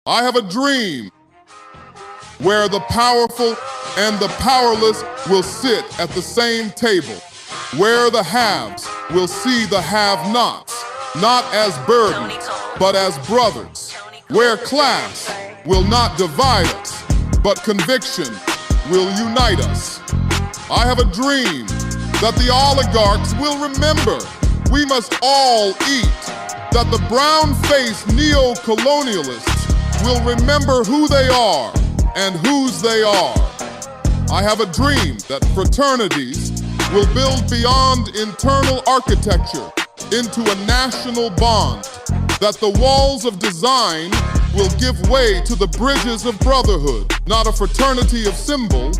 I have a dream where the powerful and the powerless will sit at the same table, where the haves will see the have-nots, not as burdens, but as brothers, where class will not divide us, but conviction will unite us. I have a dream that the oligarchs will remember we must all eat, that the brown-faced neo-colonialists will remember who they are and whose they are. I have a dream that fraternities will build beyond internal architecture into a national bond, that the walls of design will give way to the bridges of brotherhood, not a fraternity of symbol,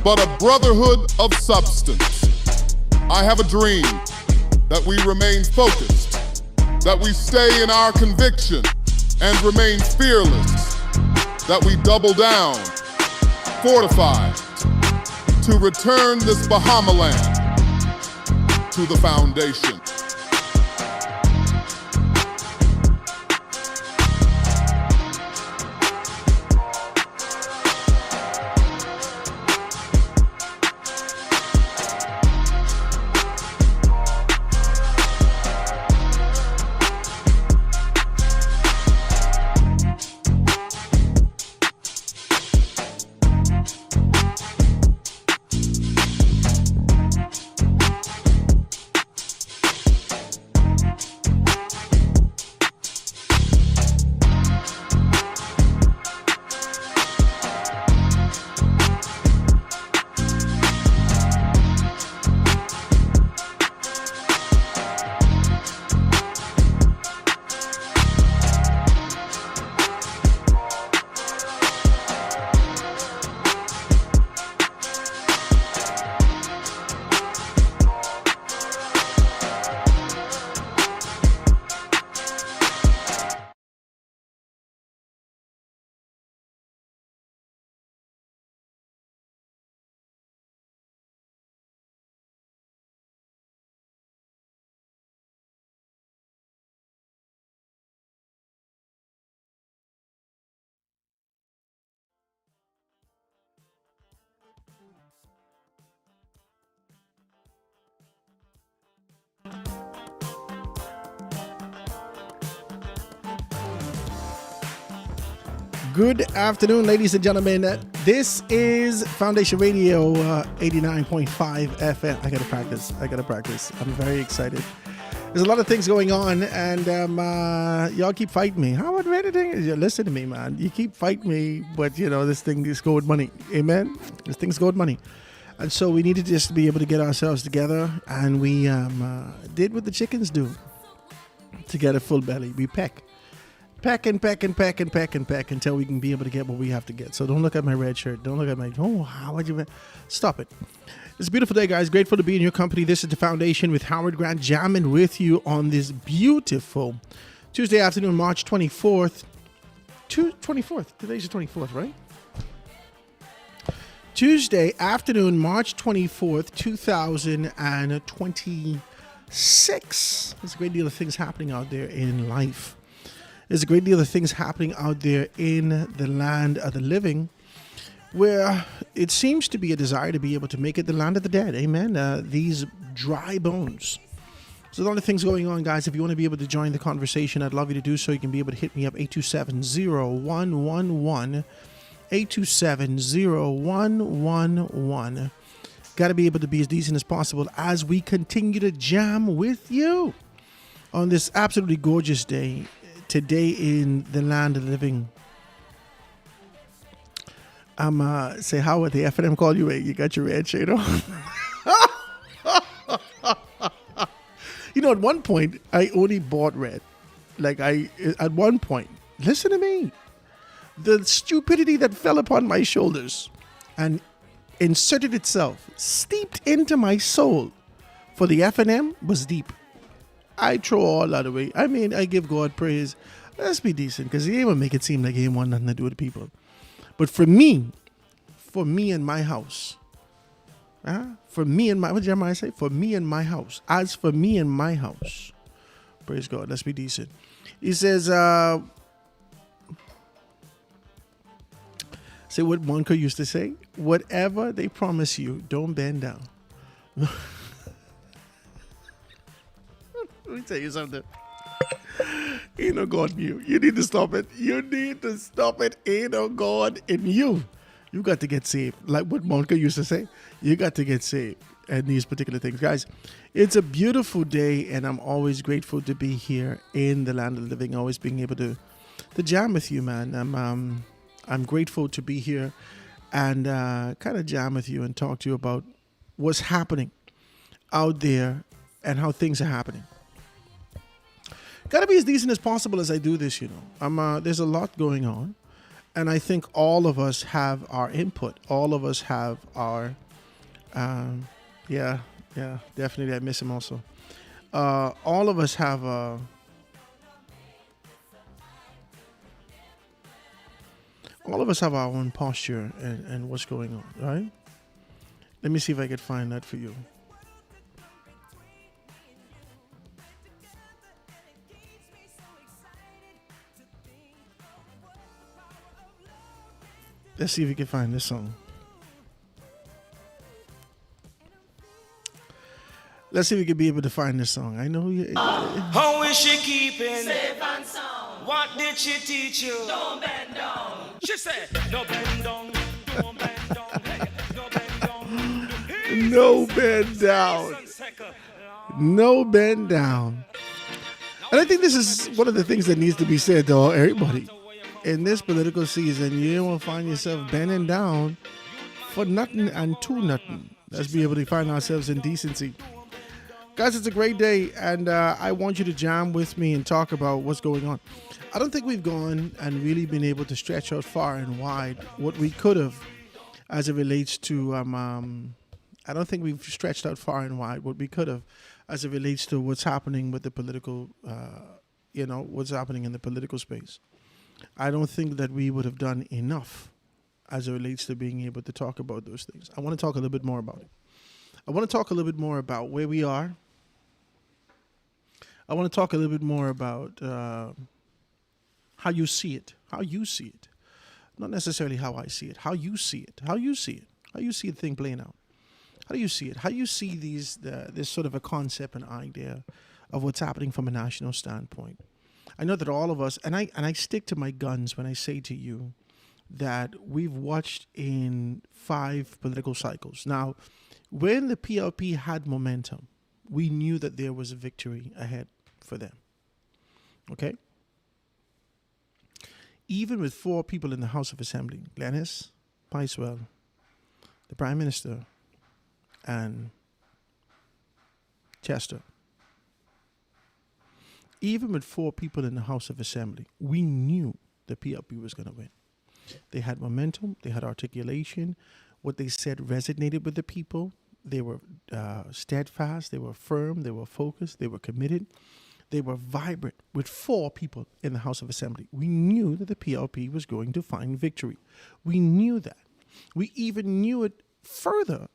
but a brotherhood of substance. I have a dream that we remain focused, that we stay in our conviction and remain fearless, that we double down, fortified, to return this Bahamaland to the foundation. Good afternoon, ladies and gentlemen. This is Foundation Radio 89.5 FM. I gotta practice. I'm very excited. There's a lot of things going on, and y'all keep fighting me. How about anything? Listen to me, man. You keep fighting me, but you know, this thing is go with money. Amen? This thing's go with money. And so we need to just be able to get ourselves together, and we did what the chickens do to get a full belly. We peck until we can be able to get what we have to get. So don't look at my red shirt. Don't look at my, how would you, stop it. It's a beautiful day, guys. Grateful to be in your company. This is The Foundation with Howard Grant, jamming with you on this beautiful Tuesday afternoon, March 24th. 24th. Today's the 24th, right? Tuesday afternoon, March 24th, 2026. There's a great deal of things happening out there in life. There's a great deal of things happening out there in the land of the living, where it seems to be a desire to be able to make it the land of the dead. Amen. These dry bones. So a lot of things going on, guys. If you want to be able to join the conversation, I'd love you to do so. You can be able to hit me up, 827-0111, 827-0111. Got to be able to be as decent as possible as we continue to jam with you on this absolutely gorgeous day. Today in the land of the living. Say, Howard, the FNM call you, you got your red shirt on. You know, at one point, I only bought red. At one point, listen to me. The stupidity that fell upon my shoulders and inserted itself, steeped into my soul for the FNM was deep. I throw all that away. I mean, I give God praise. Let's be decent, because he ain't gonna make it seem like he ain't want nothing to do with the people. But for me and my house, for me and my, what did Jeremiah say? For me and my house. As for me and my house, praise God. Let's be decent. He says, Say what Monica used to say. Whatever they promise you, don't bend down. Let me tell you something. Ain't no God in you. You need to stop it. You need to stop it. Ain't no God in you. You got to get saved. Like what Monica used to say. You got to get saved. And these particular things. Guys, it's a beautiful day, and I'm always grateful to be here in the land of the living, always being able to jam with you, man. I'm grateful to be here and kind of jam with you and talk to you about what's happening out there and how things are happening. Got to be as decent as possible as I do this, you know. There's a lot going on, and I think all of us have our input. All of us have our, yeah, definitely. I miss him also. All of us have all of us have our own posture and what's going on, right? Let me see if I can find that for you. Let's see if we can find this song. Let's see if we can be able to find this song. I know you. How is she keeping safe and sound? What did she teach you? Don't bend down. She said, don't bend down. Don't bend down. Hey, don't bend down. No bend down. No bend down. And I think this is one of the things that needs to be said to everybody. In this political season, you don't want to find yourself bending down for nothing and to nothing. Let's be able to find ourselves in decency. Guys, it's a great day, and I want you to jam with me and talk about what's going on. I don't think we've gone and really been able to stretch out far and wide what we could have as it relates to, I don't think we've stretched out far and wide what we could have as it relates to what's happening with the political, what's happening in the political space. I don't think that we would have done enough as it relates to being able to talk about those things. I want to talk a little bit more about it. I want to talk a little bit more about where we are. I want to talk a little bit more about how you see it, not necessarily how I see it, how you see it, how you see the thing playing out. How do you see it? How do you see this sort of a concept and idea of what's happening from a national standpoint? I know that all of us, and I stick to my guns when I say to you that we've watched in 5 political cycles. Now, when the PLP had momentum, we knew that there was a victory ahead for them. Okay? Even with 4 people in the House of Assembly, Glenys, Picewell, the Prime Minister, and Chester. Even with 4 people in the House of Assembly, we knew the PLP was going to win. They had momentum. They had articulation. What they said resonated with the people. They were steadfast. They were firm. They were focused. They were committed. They were vibrant with 4 people in the House of Assembly. We knew that the PLP was going to find victory. We knew that. We even knew it further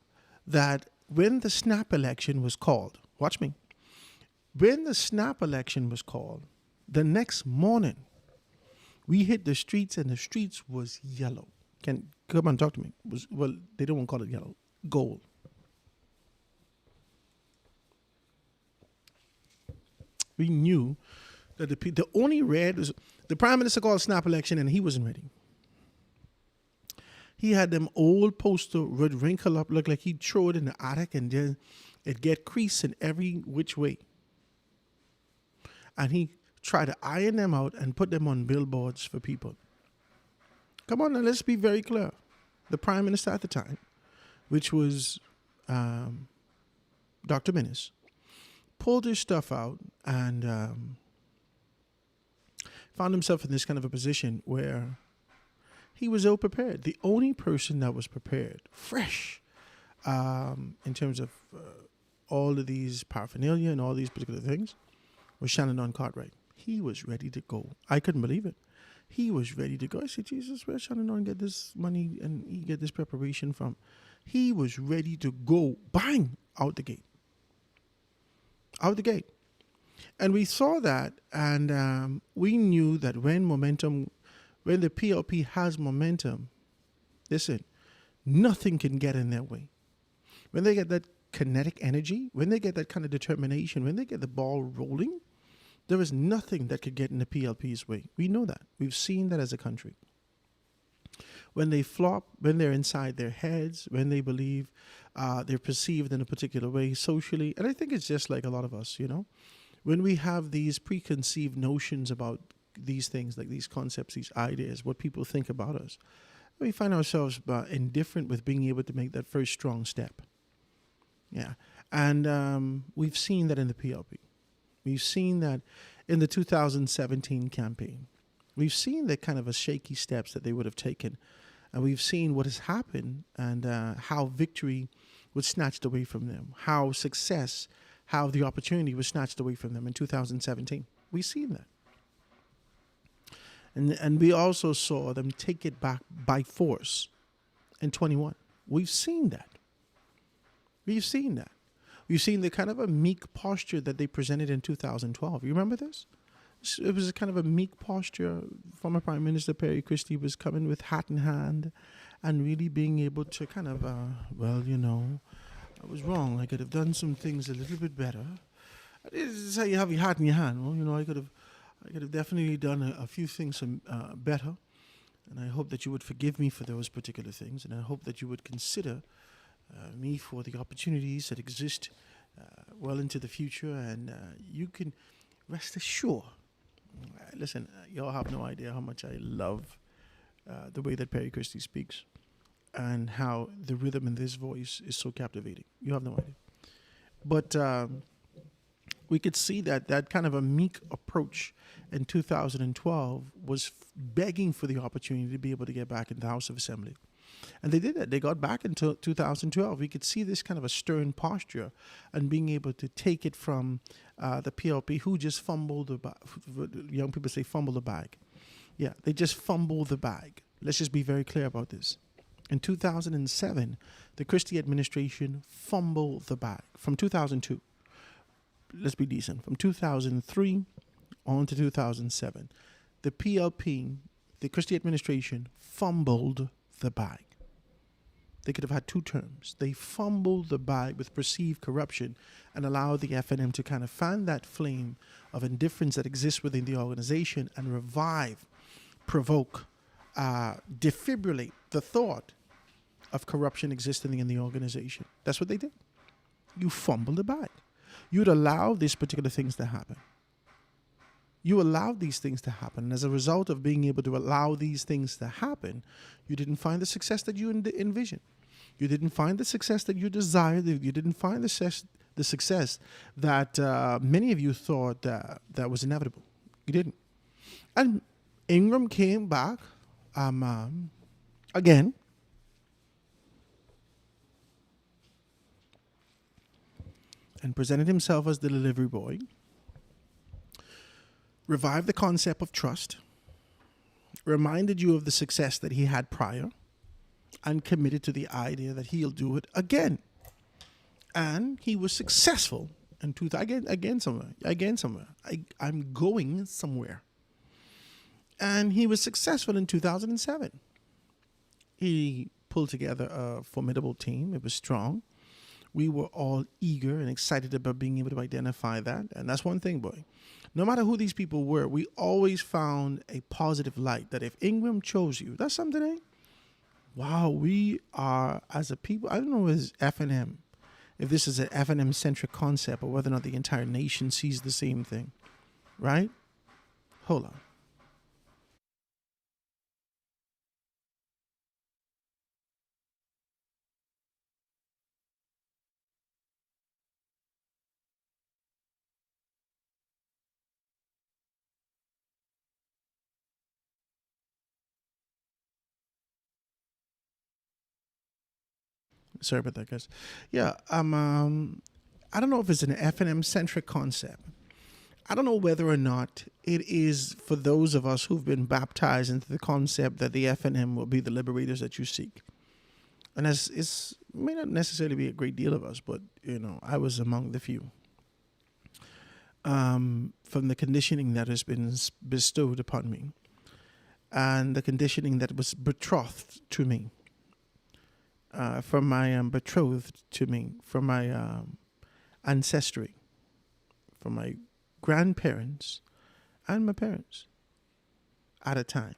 that when the snap election was called, watch me, when the snap election was called, the next morning, we hit the streets and the streets was yellow. Come on, talk to me. They don't want to call it yellow. Gold. We knew that the only red was the Prime Minister called snap election and he wasn't ready. He had them old poster would wrinkle up, look like he'd throw it in the attic and then it'd get creased in every which way. And he tried to iron them out and put them on billboards for people. Come on now, let's be very clear. The Prime Minister at the time, which was Dr. Minnis, pulled his stuff out and found himself in this kind of a position where he was ill-prepared. The only person that was prepared, fresh, in terms of all of these paraphernalia and all these particular things, was Shannon Don Cartwright. He was ready to go. I couldn't believe it. He was ready to go. I said, Jesus, where Shannon Don get this money and he get this preparation from? He was ready to go, bang, out the gate. Out the gate. And we saw that, and we knew that when the PLP has momentum, Listen, nothing can get in their way. When they get that kinetic energy, when they get that kind of determination, when they get the ball rolling, there is nothing that could get in the PLP's way. We know that. We've seen that as a country. When they flop, when they're inside their heads, when they believe they're perceived in a particular way socially, and I think it's just like a lot of us, when we have these preconceived notions about these things, like these concepts, these ideas, what people think about us, we find ourselves indifferent with being able to make that first strong step. Yeah. And we've seen that in the PLP. We've seen that in the 2017 campaign. We've seen the kind of a shaky steps that they would have taken. And we've seen what has happened and how victory was snatched away from them, how success, how the opportunity was snatched away from them in 2017. We've seen that. And we also saw them take it back by force in 21. We've seen that. We've seen that. We've seen the kind of a meek posture that they presented in 2012. You remember this? It was a kind of a meek posture. Former Prime Minister Perry Christie was coming with hat in hand and really being able to kind of, I was wrong. I could have done some things a little bit better. This is how you have your hat in your hand. Well, I could have definitely done a few things better. And I hope that you would forgive me for those particular things. And I hope that you would consider me for the opportunities that exist well into the future. And you can rest assured. Listen, y'all have no idea how much I love the way that Perry Christie speaks and how the rhythm in this voice is so captivating. You have no idea. But we could see that kind of a meek approach in 2012 was begging for the opportunity to be able to get back in the House of Assembly. And they did that. They got back until 2012. We could see this kind of a stern posture and being able to take it from the PLP, who just fumbled the bag. Young people say fumble the bag. Yeah, they just fumbled the bag. Let's just be very clear about this. In 2007, the Christie administration fumbled the bag. From 2002, let's be decent, from 2003 on to 2007, the PLP, the Christie administration, fumbled the bag. They could have had 2 terms. They fumbled the bag with perceived corruption and allowed the FNM to kind of fan that flame of indifference that exists within the organization and revive, provoke, defibrillate the thought of corruption existing in the organization. That's what they did. You fumbled the bag. You'd allow these particular things to happen. You allowed these things to happen. And as a result of being able to allow these things to happen, you didn't find the success that you envisioned. You didn't find the success that you desired. You didn't find the success that many of you thought that was inevitable. You didn't. And Ingram came back again. And presented himself as the delivery boy. Revived the concept of trust, reminded you of the success that he had prior, and committed to the idea that he'll do it again. And he was successful in again somewhere. I'm going somewhere. And he was successful in 2007. He pulled together a formidable team. It was strong. We were all eager and excited about being able to identify that. And that's one thing, boy. No matter who these people were, we always found a positive light that if Ingram chose you, that's something, eh? Wow, we are, as a people, I don't know if it's FNM, if this is an FNM-centric concept or whether or not the entire nation sees the same thing, right? Hold on. Sorry about that, guys. Yeah, I don't know if it's an FNM-centric concept. I don't know whether or not it is for those of us who've been baptized into the concept that the FNM will be the liberators that you seek. And it may not necessarily be a great deal of us, but, I was among the few. From the conditioning that has been bestowed upon me and the conditioning that was betrothed to me. from my betrothed to me, from my ancestry, from my grandparents and my parents at a time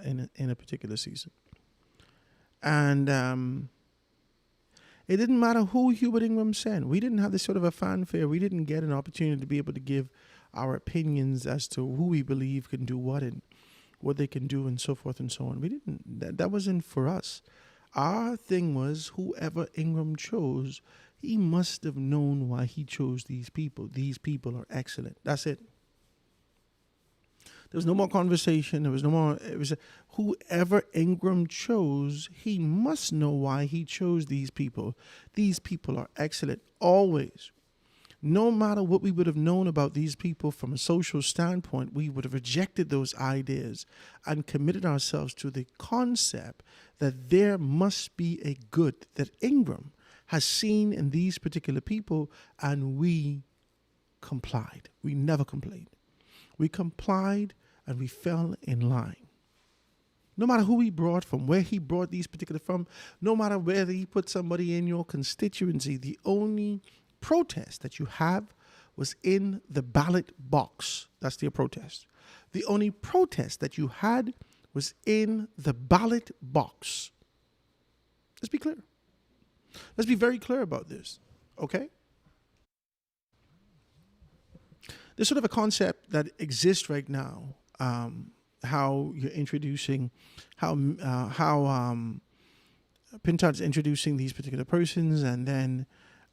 in a particular season. And it didn't matter who Hubert Ingram sent. We didn't have this sort of a fanfare. We didn't get an opportunity to be able to give our opinions as to who we believe can do what and what they can do and so forth and so on. We didn't. That wasn't for us. Our thing was whoever Ingram chose, he must have known why he chose these people. These people are excellent. That's it. There was no more conversation. There was no more. It was whoever Ingram chose, he must know why he chose these people. These people are excellent. Always. No matter what we would have known about these people from a social standpoint, we would have rejected those ideas and committed ourselves to the concept that there must be a good that Ingram has seen in these particular people, and we complied. We never complained. We complied and we fell in line. No matter who he brought from, where he brought these particular from, no matter whether he put somebody in your constituency, the only protest that you have was in the ballot box. That's the protest. The only protest that you had was in the ballot box. Let's be clear. Let's be very clear about this, okay? There's sort of a concept that exists right now, how you're introducing, how Pintard's introducing these particular persons, and then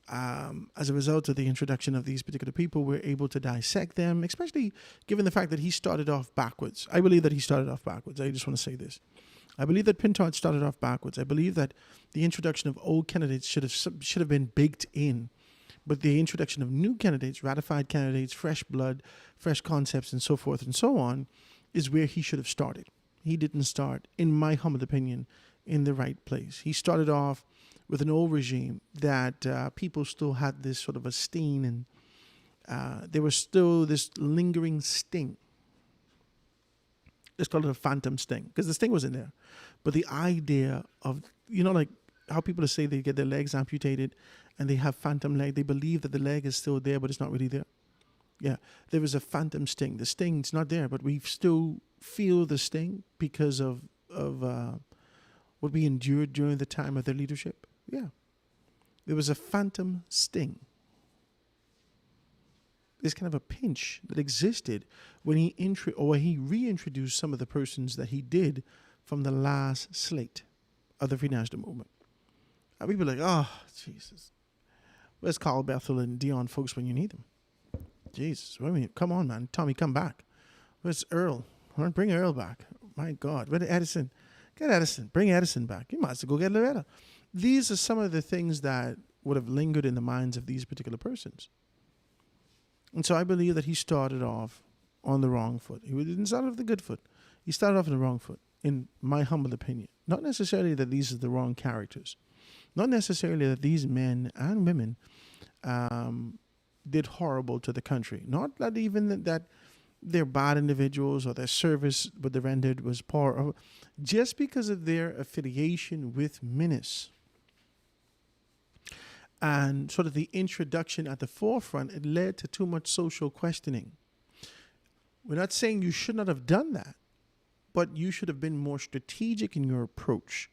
as a result of the introduction of these particular people, we're able to dissect them, especially given the fact that he started off backwards. I believe that he started off backwards. I just want to say this. I believe that Pintard started off backwards. I believe that the introduction of old candidates should have been baked in. But the introduction of new candidates, ratified candidates, fresh blood, fresh concepts, and so forth and so on, is where he should have started. He didn't start, in my humble opinion, in the right place. He started off with an old regime that people still had this sort of a stain, and there was still this lingering sting. Let's call it a phantom sting, because the sting wasn't there. But the idea of, like how people say they get their legs amputated and they have phantom leg. They believe that the leg is still there, but it's not really there. Yeah, there was a phantom sting. The sting's not there, but we still feel the sting because of what we endured during the time of their leadership. Yeah, there was a phantom sting. There's kind of a pinch that existed when he reintroduced some of the persons that he did from the last slate of the Free National Movement. And people are like, oh, Jesus. Where's Carl Bethel and Dion folks when you need them? Jesus, come on, man. Tommy, come back. Where's Earl? Bring Earl back. My God. Where's Edison? Get Edison. Bring Edison back. You might as well go get Loretta. These are some of the things that would have lingered in the minds of these particular persons. And so I believe that he started off on the wrong foot. He didn't start off the good foot. He started off on the wrong foot, in my humble opinion. Not necessarily that these are the wrong characters. Not necessarily that these men and women did horrible to the country. Not that even that they're bad individuals or their service what they rendered was poor. Just because of their affiliation with Minis and sort of the introduction at the forefront, it led to too much social questioning. We're not saying you should not have done that, but you should have been more strategic in your approach,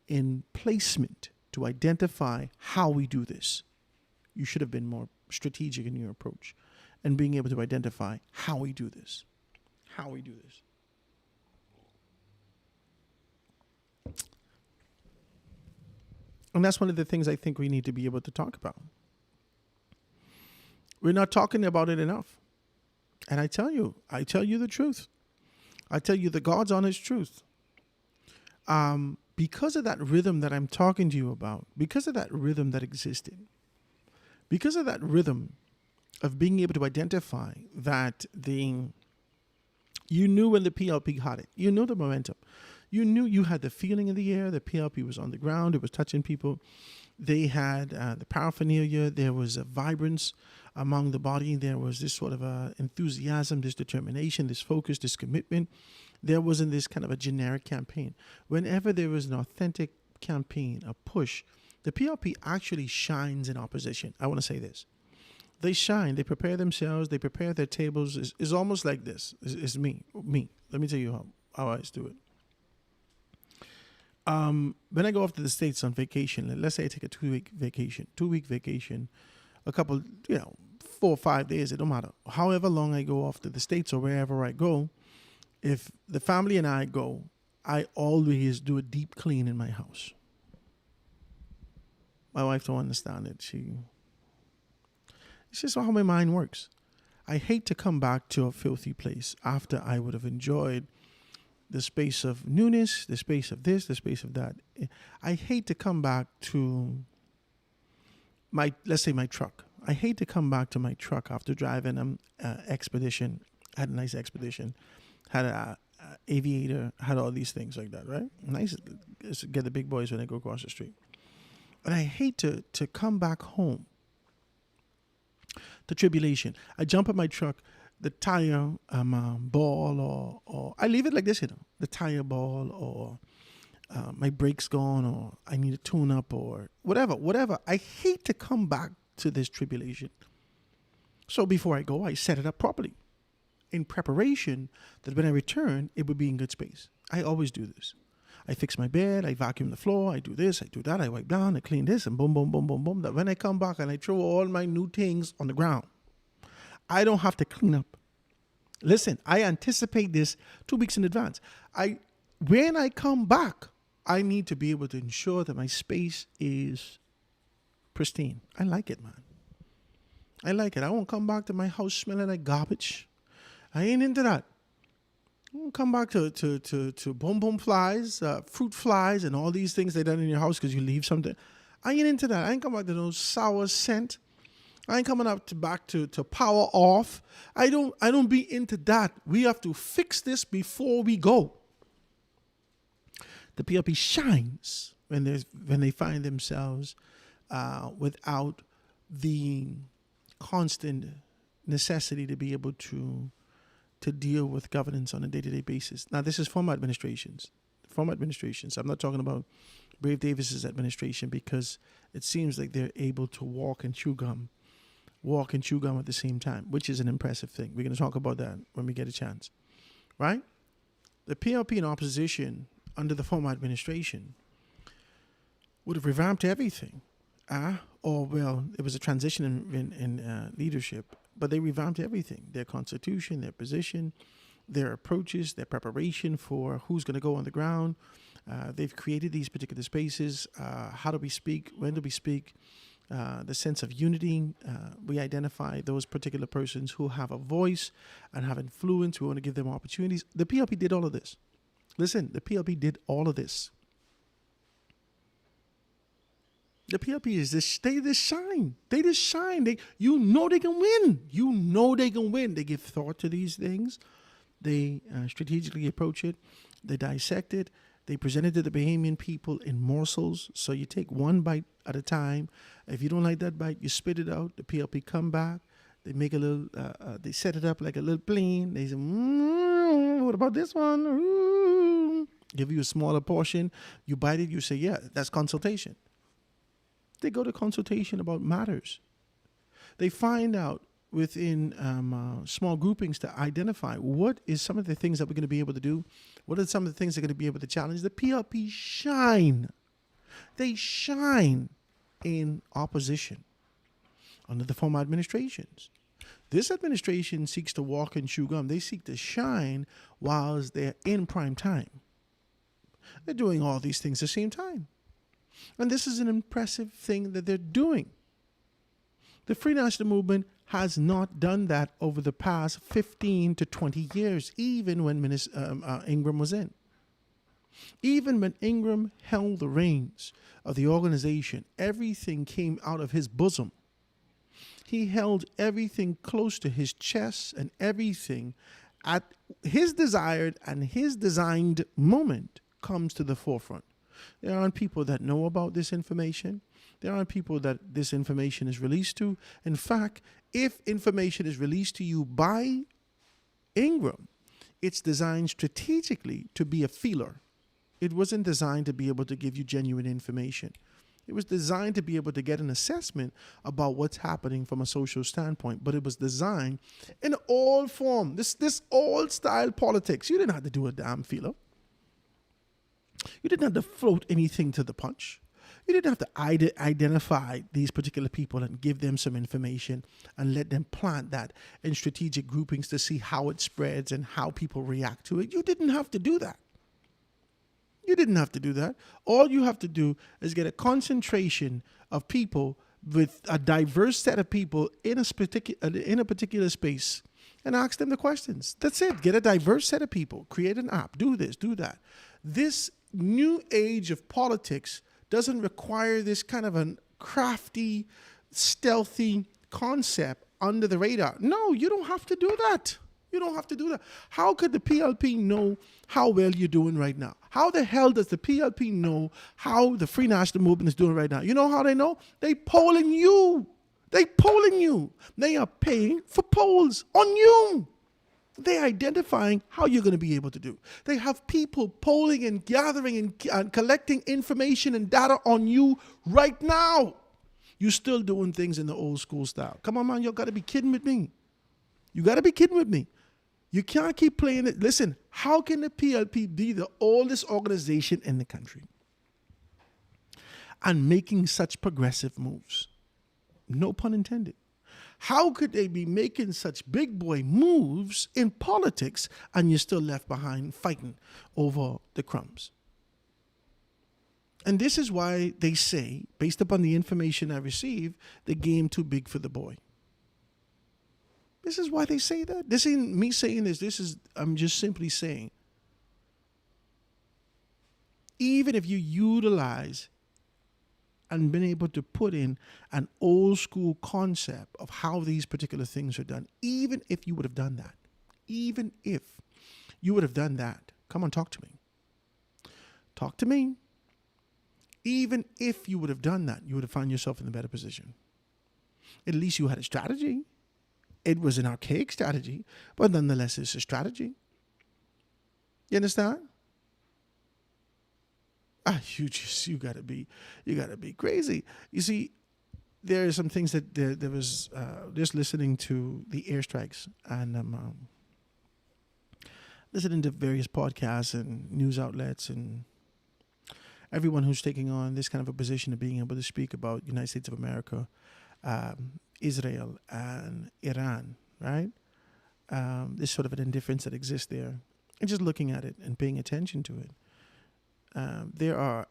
in placement, to identify how we do this. You should have been more strategic in your approach and being able to identify how we do this. How we do this. And that's one of the things I think we need to be able to talk about. We're not talking about it enough. And I tell you the truth. I tell you the God's honest truth. Because of that rhythm that I'm talking to you about, because of that rhythm that existed, because of that rhythm of being able to identify that you knew when the PLP had it, you knew the momentum, you knew you had the feeling in the air, the PLP was on the ground, it was touching people, they had the paraphernalia, there was a vibrance among the body, there was this sort of enthusiasm, this determination, this focus, this commitment. There wasn't this kind of a generic campaign. Whenever there was an authentic campaign, a push. The PLP actually shines in opposition. I want to say this. They shine. They prepare themselves. They prepare their tables. It's almost like this. It's me. Let me tell you how I do it. When I go off to the States on vacation, let's say I take a 2-week vacation, a couple, 4 or 5 days, it don't matter. However long I go off to the States or wherever I go, if the family and I go, I always do a deep clean in my house. My wife don't understand it. It's just how my mind works. I hate to come back to a filthy place after I would have enjoyed the space of newness, the space of this, the space of that. I hate to come back to let's say my truck. I hate to come back to my truck after driving an expedition. Had a nice expedition. Had a aviator. Had all these things like that, right? Nice to get the big boys when they go across the street. But I hate to come back home. The tribulation. I jump in my truck. The tire ball or I leave it like this, the tire ball or my brake's gone or I need a tune up or whatever. I hate to come back to this tribulation. So before I go, I set it up properly in preparation that when I return, it would be in good space. I always do this. I fix my bed, I vacuum the floor, I do this, I do that, I wipe down, I clean this, and boom, boom, boom, boom, boom. That when I come back and I throw all my new things on the ground, I don't have to clean up. Listen, I anticipate this 2 weeks in advance. When I come back, I need to be able to ensure that my space is pristine. I like it, man. I like it. I won't come back to my house smelling like garbage. I ain't into that. I won't come back to boom flies, fruit flies, and all these things they done in your house because you leave something. I ain't into that. I ain't come back to no sour scent. I ain't coming back to power off. I don't be into that. We have to fix this before we go. The PLP shines when they find themselves without the constant necessity to be able to deal with governance on a day-to-day basis. Now, this is former administrations. I'm not talking about Brave Davis's administration because it seems like they're able to walk and chew gum at the same time, which is an impressive thing. We're going to talk about that when we get a chance, right? The PLP in opposition under the former administration would have revamped everything. It was a transition in leadership, but they revamped everything. Their constitution, their position, their approaches, their preparation for who's going to go on the ground. They've created these particular spaces. How do we speak? When do we speak? The sense of unity. We identify those particular persons who have a voice and have influence. We want to give them opportunities. The PLP did all of this. Listen, the PLP did all of this. The PLP is this. They just shine. They just shine. They can win. They give thought to these things. They strategically approach it. They dissect it. They present it to the Bahamian people in morsels. So you take one bite at a time. If you don't like that bite, you spit it out. The PLP come back. They make a little, they set it up like a little plane. They say, what about this one? Ooh. Give you a smaller portion. You bite it. You say, yeah, that's consultation. They go to consultation about matters. They find out within small groupings to identify what is some of the things that we're going to be able to do. What are some of the things they're going to be able to challenge? The PLP shine. They shine in opposition under the former administrations. This administration seeks to walk and chew gum. They seek to shine whilst they're in prime time. They're doing all these things at the same time. And this is an impressive thing that they're doing. The Free National Movement has not done that over the past 15 to 20 years, even when Ingram was in. Even when Ingram held the reins of the organization, everything came out of his bosom. He held everything close to his chest, and everything at his desired and his designed moment comes to the forefront. There aren't people that know about this information. There aren't people that this information is released to. In fact, if information is released to you by Ingram, it's designed strategically to be a feeler. It wasn't designed to be able to give you genuine information. It was designed to be able to get an assessment about what's happening from a social standpoint, but it was designed in all form. This old style politics. You didn't have to do a damn feeler. You didn't have to float anything to the punch. You didn't have to identify these particular people and give them some information and let them plant that in strategic groupings to see how it spreads and how people react to it. You didn't have to do that. You didn't have to do that. All you have to do is get a concentration of people with a diverse set of people in a particular space and ask them the questions. That's it. Get a diverse set of people. Create an app. Do this. Do that. This new age of politics doesn't require this kind of a crafty, stealthy concept under the radar. No, you don't have to do that. You don't have to do that. How could the PLP know how well you're doing right now? How the hell does the PLP know how the Free National Movement is doing right now? You know how they know? They polling you. They polling you. They are paying for polls on you. They're identifying how you're going to be able to do. They have people polling and gathering and collecting information and data on you right now. You're still doing things in the old school style. Come on, man, you got to be kidding with me. You got to be kidding with me. You can't keep playing it. Listen, how can the PLP be the oldest organization in the country and making such progressive moves? No pun intended. How could they be making such big boy moves in politics and you're still left behind fighting over the crumbs? And this is why they say, based upon the information I received, the game too big for the boy. This is why they say that. This ain't me saying this. I'm just simply saying, even if you utilize and been able to put in an old school concept of how these particular things are done, even if you would have done that, come on, talk to me. Talk to me. Even if you would have done that, you would have found yourself in a better position. At least you had a strategy. It was an archaic strategy, but nonetheless, it's a strategy. You understand? You gotta be crazy. You see, there are some things that there was just listening to the airstrikes and listening to various podcasts and news outlets and everyone who's taking on this kind of a position of being able to speak about United States of America, Israel and Iran, right? There's sort of an indifference that exists there. And just looking at it and paying attention to it. There are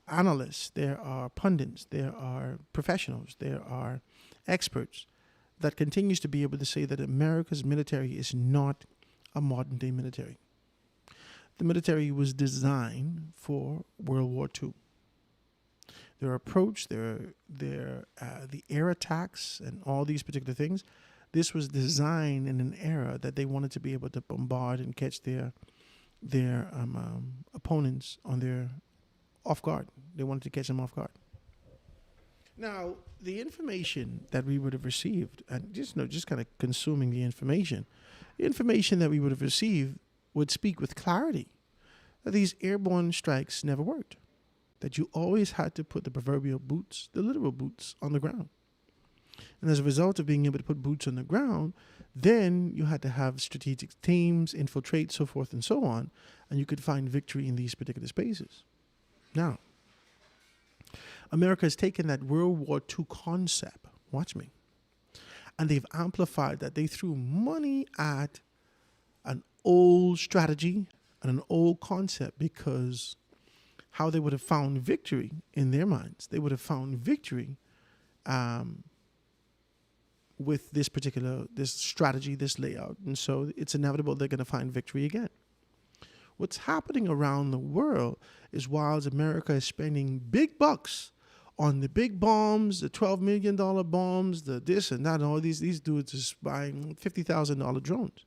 analysts, there are pundits, there are professionals, there are experts that continues to be able to say that America's military is not a modern day military. The military was designed for World War II. Their approach, the air attacks and all these particular things, this was designed in an era that they wanted to be able to bombard and catch their opponents on their off guard. They wanted to catch them off guard. Now, the information that we would have received, and just kind of consuming the information that we would have received would speak with clarity that these airborne strikes never worked. That you always had to put the proverbial boots, the literal boots, on the ground. And as a result of being able to put boots on the ground, then you had to have strategic teams, infiltrate, so forth and so on, and you could find victory in these particular spaces. Now, America has taken that World War II concept, watch me, and they've amplified that. They threw money at an old strategy and an old concept because how they would have found victory in their minds. They would have found victory with this strategy, this layout. And so it's inevitable they're going to find victory again. What's happening around the world is while America is spending big bucks on the big bombs, the $12 million bombs, the this and that, and all these dudes is buying $50,000 drones.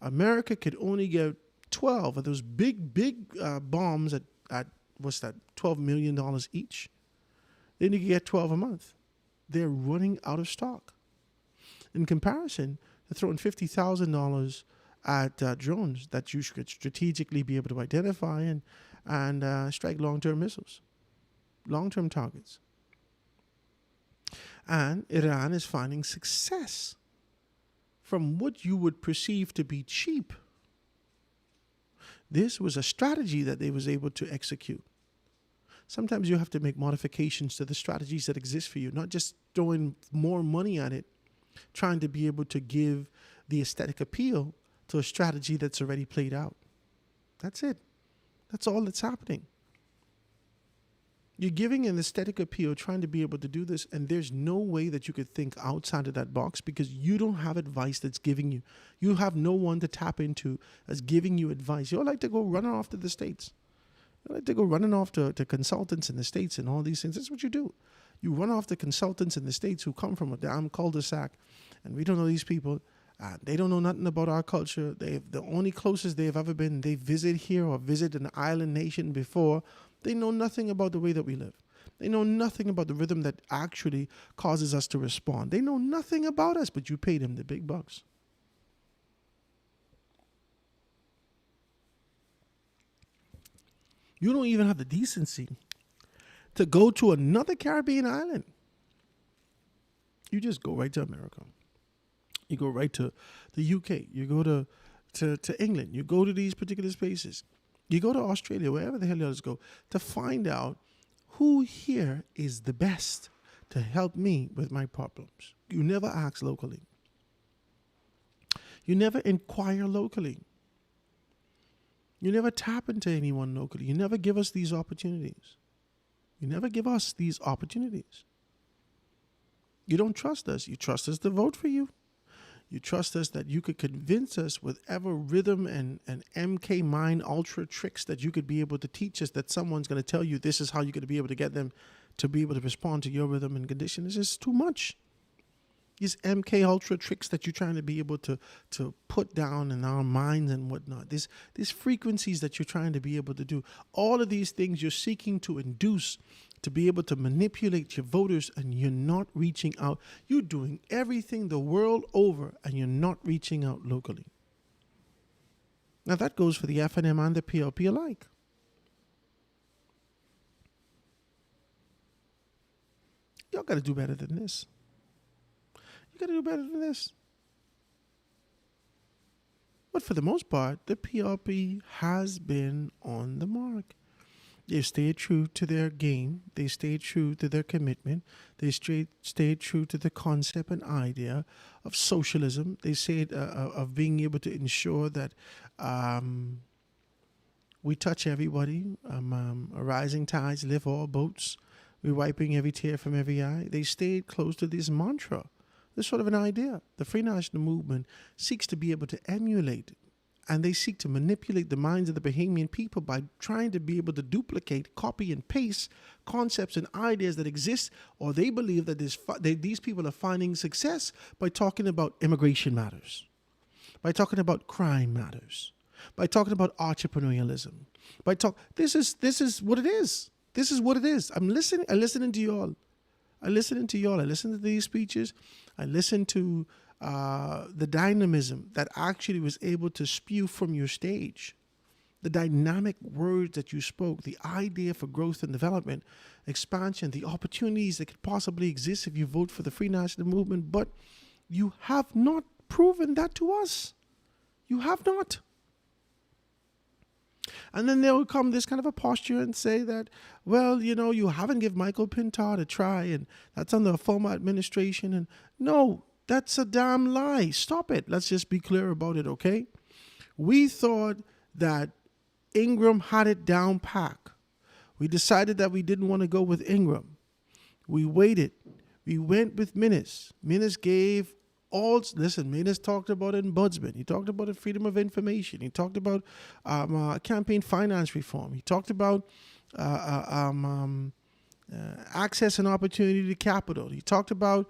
America could only get 12 of those big bombs at what's that, $12 million each. Then you can get 12 a month. They're running out of stock. In comparison, they're throwing $50,000 at drones that you should strategically be able to identify and strike long-term missiles, long-term targets. And Iran is finding success from what you would perceive to be cheap. This was a strategy that they was able to execute. Sometimes you have to make modifications to the strategies that exist for you, not just throwing more money at it, trying to be able to give the aesthetic appeal to a strategy that's already played out. That's it. That's all that's happening. You're giving an aesthetic appeal, trying to be able to do this, and there's no way that you could think outside of that box because you don't have advice that's giving you. You have no one to tap into that's giving you advice. You like to go running off to the States. You like to go running off to consultants in the States and all these things. That's what you do. You run off to consultants in the States who come from a damn cul-de-sac, and we don't know these people. They don't know nothing about our culture. The only closest they've ever been, they visit here or visit an island nation before. They know nothing about the way that we live. They know nothing about the rhythm that actually causes us to respond. They know nothing about us, but you pay them the big bucks. You don't even have the decency to go to another Caribbean island. You just go right to America. You go right to the UK. You go to England. You go to these particular spaces. You go to Australia, wherever the hell you just go, to find out who here is the best to help me with my problems. You never ask locally. You never inquire locally. You never tap into anyone locally. You never give us these opportunities. You never give us these opportunities. You don't trust us. You trust us to vote for you. You trust us that you could convince us with ever rhythm and MK Mind ultra tricks that you could be able to teach us, that someone's going to tell you this is how you're going to be able to get them to be able to respond to your rhythm and condition. It's just too much. These MK ultra tricks that you're trying to be able to put down in our minds and whatnot. These frequencies that you're trying to be able to do. All of these things you're seeking to induce to be able to manipulate your voters, and you're not reaching out. You're doing everything the world over, and you're not reaching out locally. Now that goes for the FNM and the PLP alike. Y'all got to do better than this. You got to do better than this. But for the most part, the PLP has been on the mark. They stayed true to their game. They stayed true to their commitment. They stayed true to the concept and idea of socialism. They said of being able to ensure that we touch everybody. Rising tides lift all boats. We're wiping every tear from every eye. They stayed close to this mantra, this sort of an idea. The Free National Movement seeks to be able to emulate, and they seek to manipulate the minds of the Bahamian people by trying to be able to duplicate, copy, and paste concepts and ideas that exist, or they believe that these people are finding success by talking about immigration matters, by talking about crime matters, by talking about entrepreneurialism. This is what it is. This is what it is. I'm listening to y'all. I listen to these speeches. I listen to the dynamism that actually was able to spew from your stage, the dynamic words that you spoke, the idea for growth and development, expansion, the opportunities that could possibly exist if you vote for the Free National Movement. But you have not proven that to us. You have not. And then there will come this kind of a posture and say that, well, you haven't given Michael Pintard a try, and that's under a former administration. And no, that's a damn lie. Stop it. Let's just be clear about it, okay? We thought that Ingram had it down pack. We decided that we didn't want to go with Ingram. We waited. We went with Minnis. Minnis gave Minnis talked about ombudsman. He talked about the freedom of information. He talked about campaign finance reform. He talked about access and opportunity to capital. He talked about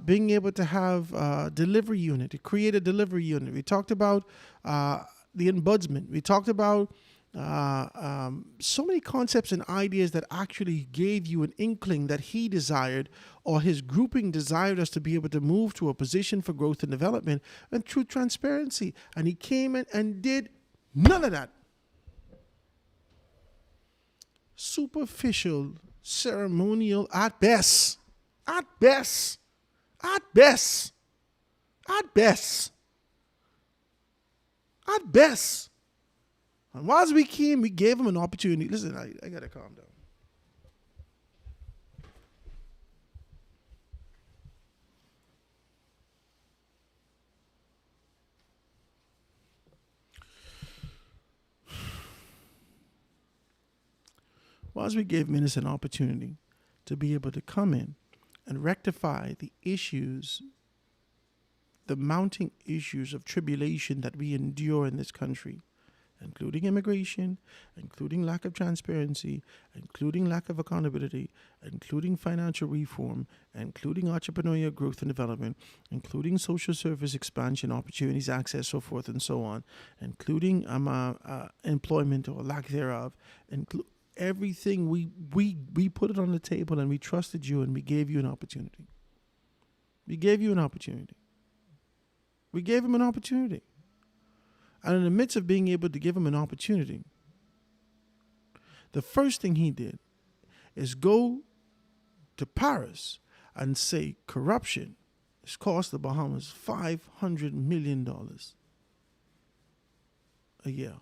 being able to have a delivery unit, to create a delivery unit. We talked about the ombudsman. We talked about So many concepts and ideas that actually gave you an inkling that he desired or his grouping desired us to be able to move to a position for growth and development and true transparency. And he came in and did none of that. Superficial, ceremonial at best. At best. At best. At best. At best. And whilst we came, we gave him an opportunity. Listen, I got to calm down. Whilst we gave Minister an opportunity to be able to come in and rectify the issues, the mounting issues of tribulation that we endure in this country, including immigration, including lack of transparency, including lack of accountability, including financial reform, including entrepreneurial growth and development, including social service expansion, opportunities, access, so forth and so on, including employment or lack thereof, everything we put it on the table and we trusted you and we gave you an opportunity. We gave you an opportunity. We gave him an opportunity. And in the midst of being able to give him an opportunity, the first thing he did is go to Paris and say corruption has cost the Bahamas $500 million a year.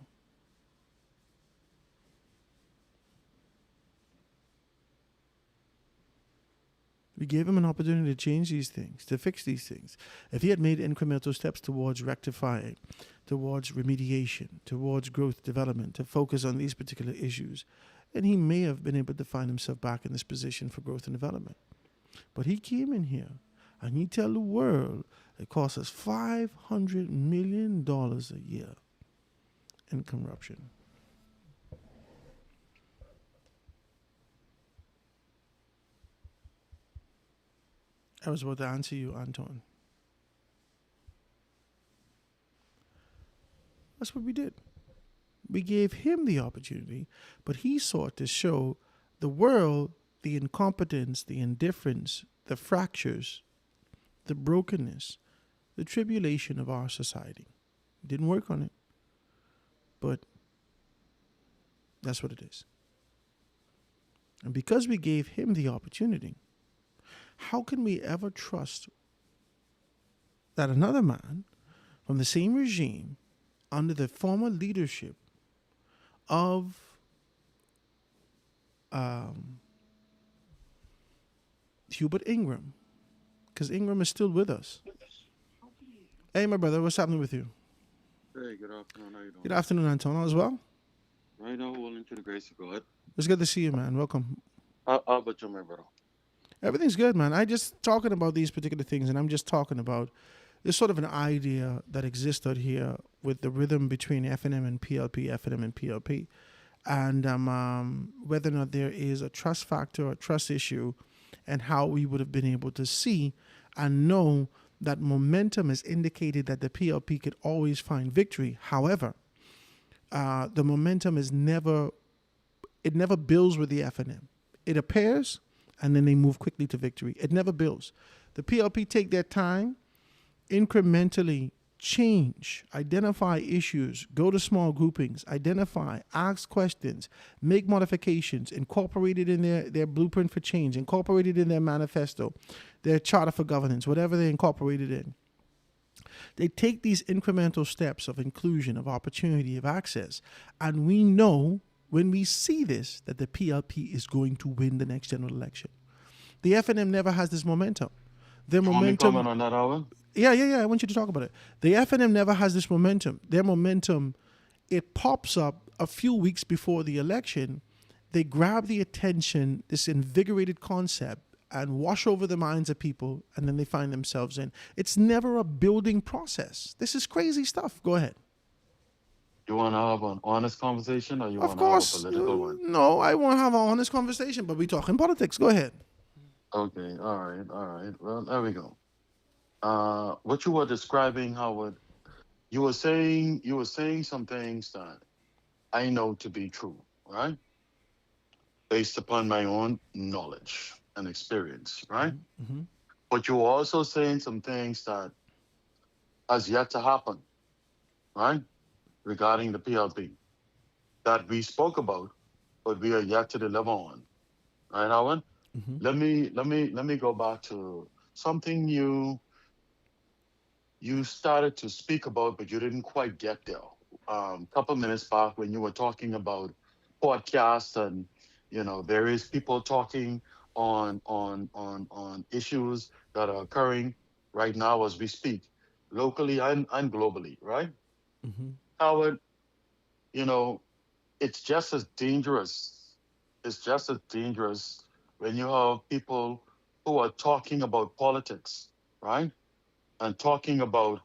We gave him an opportunity to change these things, to fix these things. If he had made incremental steps towards rectifying, towards remediation, towards growth, development, to focus on these particular issues, then he may have been able to find himself back in this position for growth and development. But he came in here and he tell the world it costs us $500 million a year in corruption. I was about to answer you, Anton. That's what we did. We gave him the opportunity, but he sought to show the world the incompetence, the indifference, the fractures, the brokenness, the tribulation of our society. Didn't work on it, but that's what it is. And because we gave him the opportunity, how can we ever trust that another man from the same regime, under the former leadership of Hubert Ingram, because Ingram is still with us. Hey, my brother, what's happening with you? Hey, good afternoon. How you doing? Good afternoon, Antonio, as well. Right now, well into the grace of God. It's good to see you, man. Welcome. How about you, my brother? Everything's good, man. I just talking about these particular things, and I'm just talking about there's sort of an idea that exists out here with the rhythm between FNM and PLP, FNM and PLP, and whether or not there is a trust factor or trust issue, and how we would have been able to see and know that momentum has indicated that the PLP could always find victory. However, the momentum is never builds with the FNM. It appears, and then they move quickly to victory. It never builds. The PLP take their time, incrementally change, identify issues, go to small groupings, identify, ask questions, make modifications, incorporate it in their blueprint for change, incorporate it in their manifesto, their charter for governance, whatever they incorporate it in. They take these incremental steps of inclusion, of opportunity, of access, and we know when we see this that the PLP is going to win the next general election. The FNM never has this momentum. Their momentum. On that, Alvin? Yeah. I want you to talk about it. The FNM never has this momentum. Their momentum, it pops up a few weeks before the election. They grab the attention, this invigorated concept, and wash over the minds of people, and then they find themselves in. It's never a building process. This is crazy stuff. Go ahead. You want to have an honest conversation, or you want Of to have a course. political one? No, I want to have an honest conversation, but we're talking politics. Go ahead. Okay, all right. Well, there we go. What you were describing, Howard, you were saying some things that I know to be true, right? Based upon my own knowledge and experience, right? Mm-hmm. But you're also saying some things that has yet to happen, right? Regarding the PLP that we spoke about, but we are yet to deliver on. Right, Alan? Mm-hmm. Let me go back to something you started to speak about, but you didn't quite get there. Couple minutes back when you were talking about podcasts and various people talking on issues that are occurring right now as we speak, locally and globally, right? Mm-hmm. Howard, you know, it's just as dangerous. It's just as dangerous when you have people who are talking about politics, right? And talking about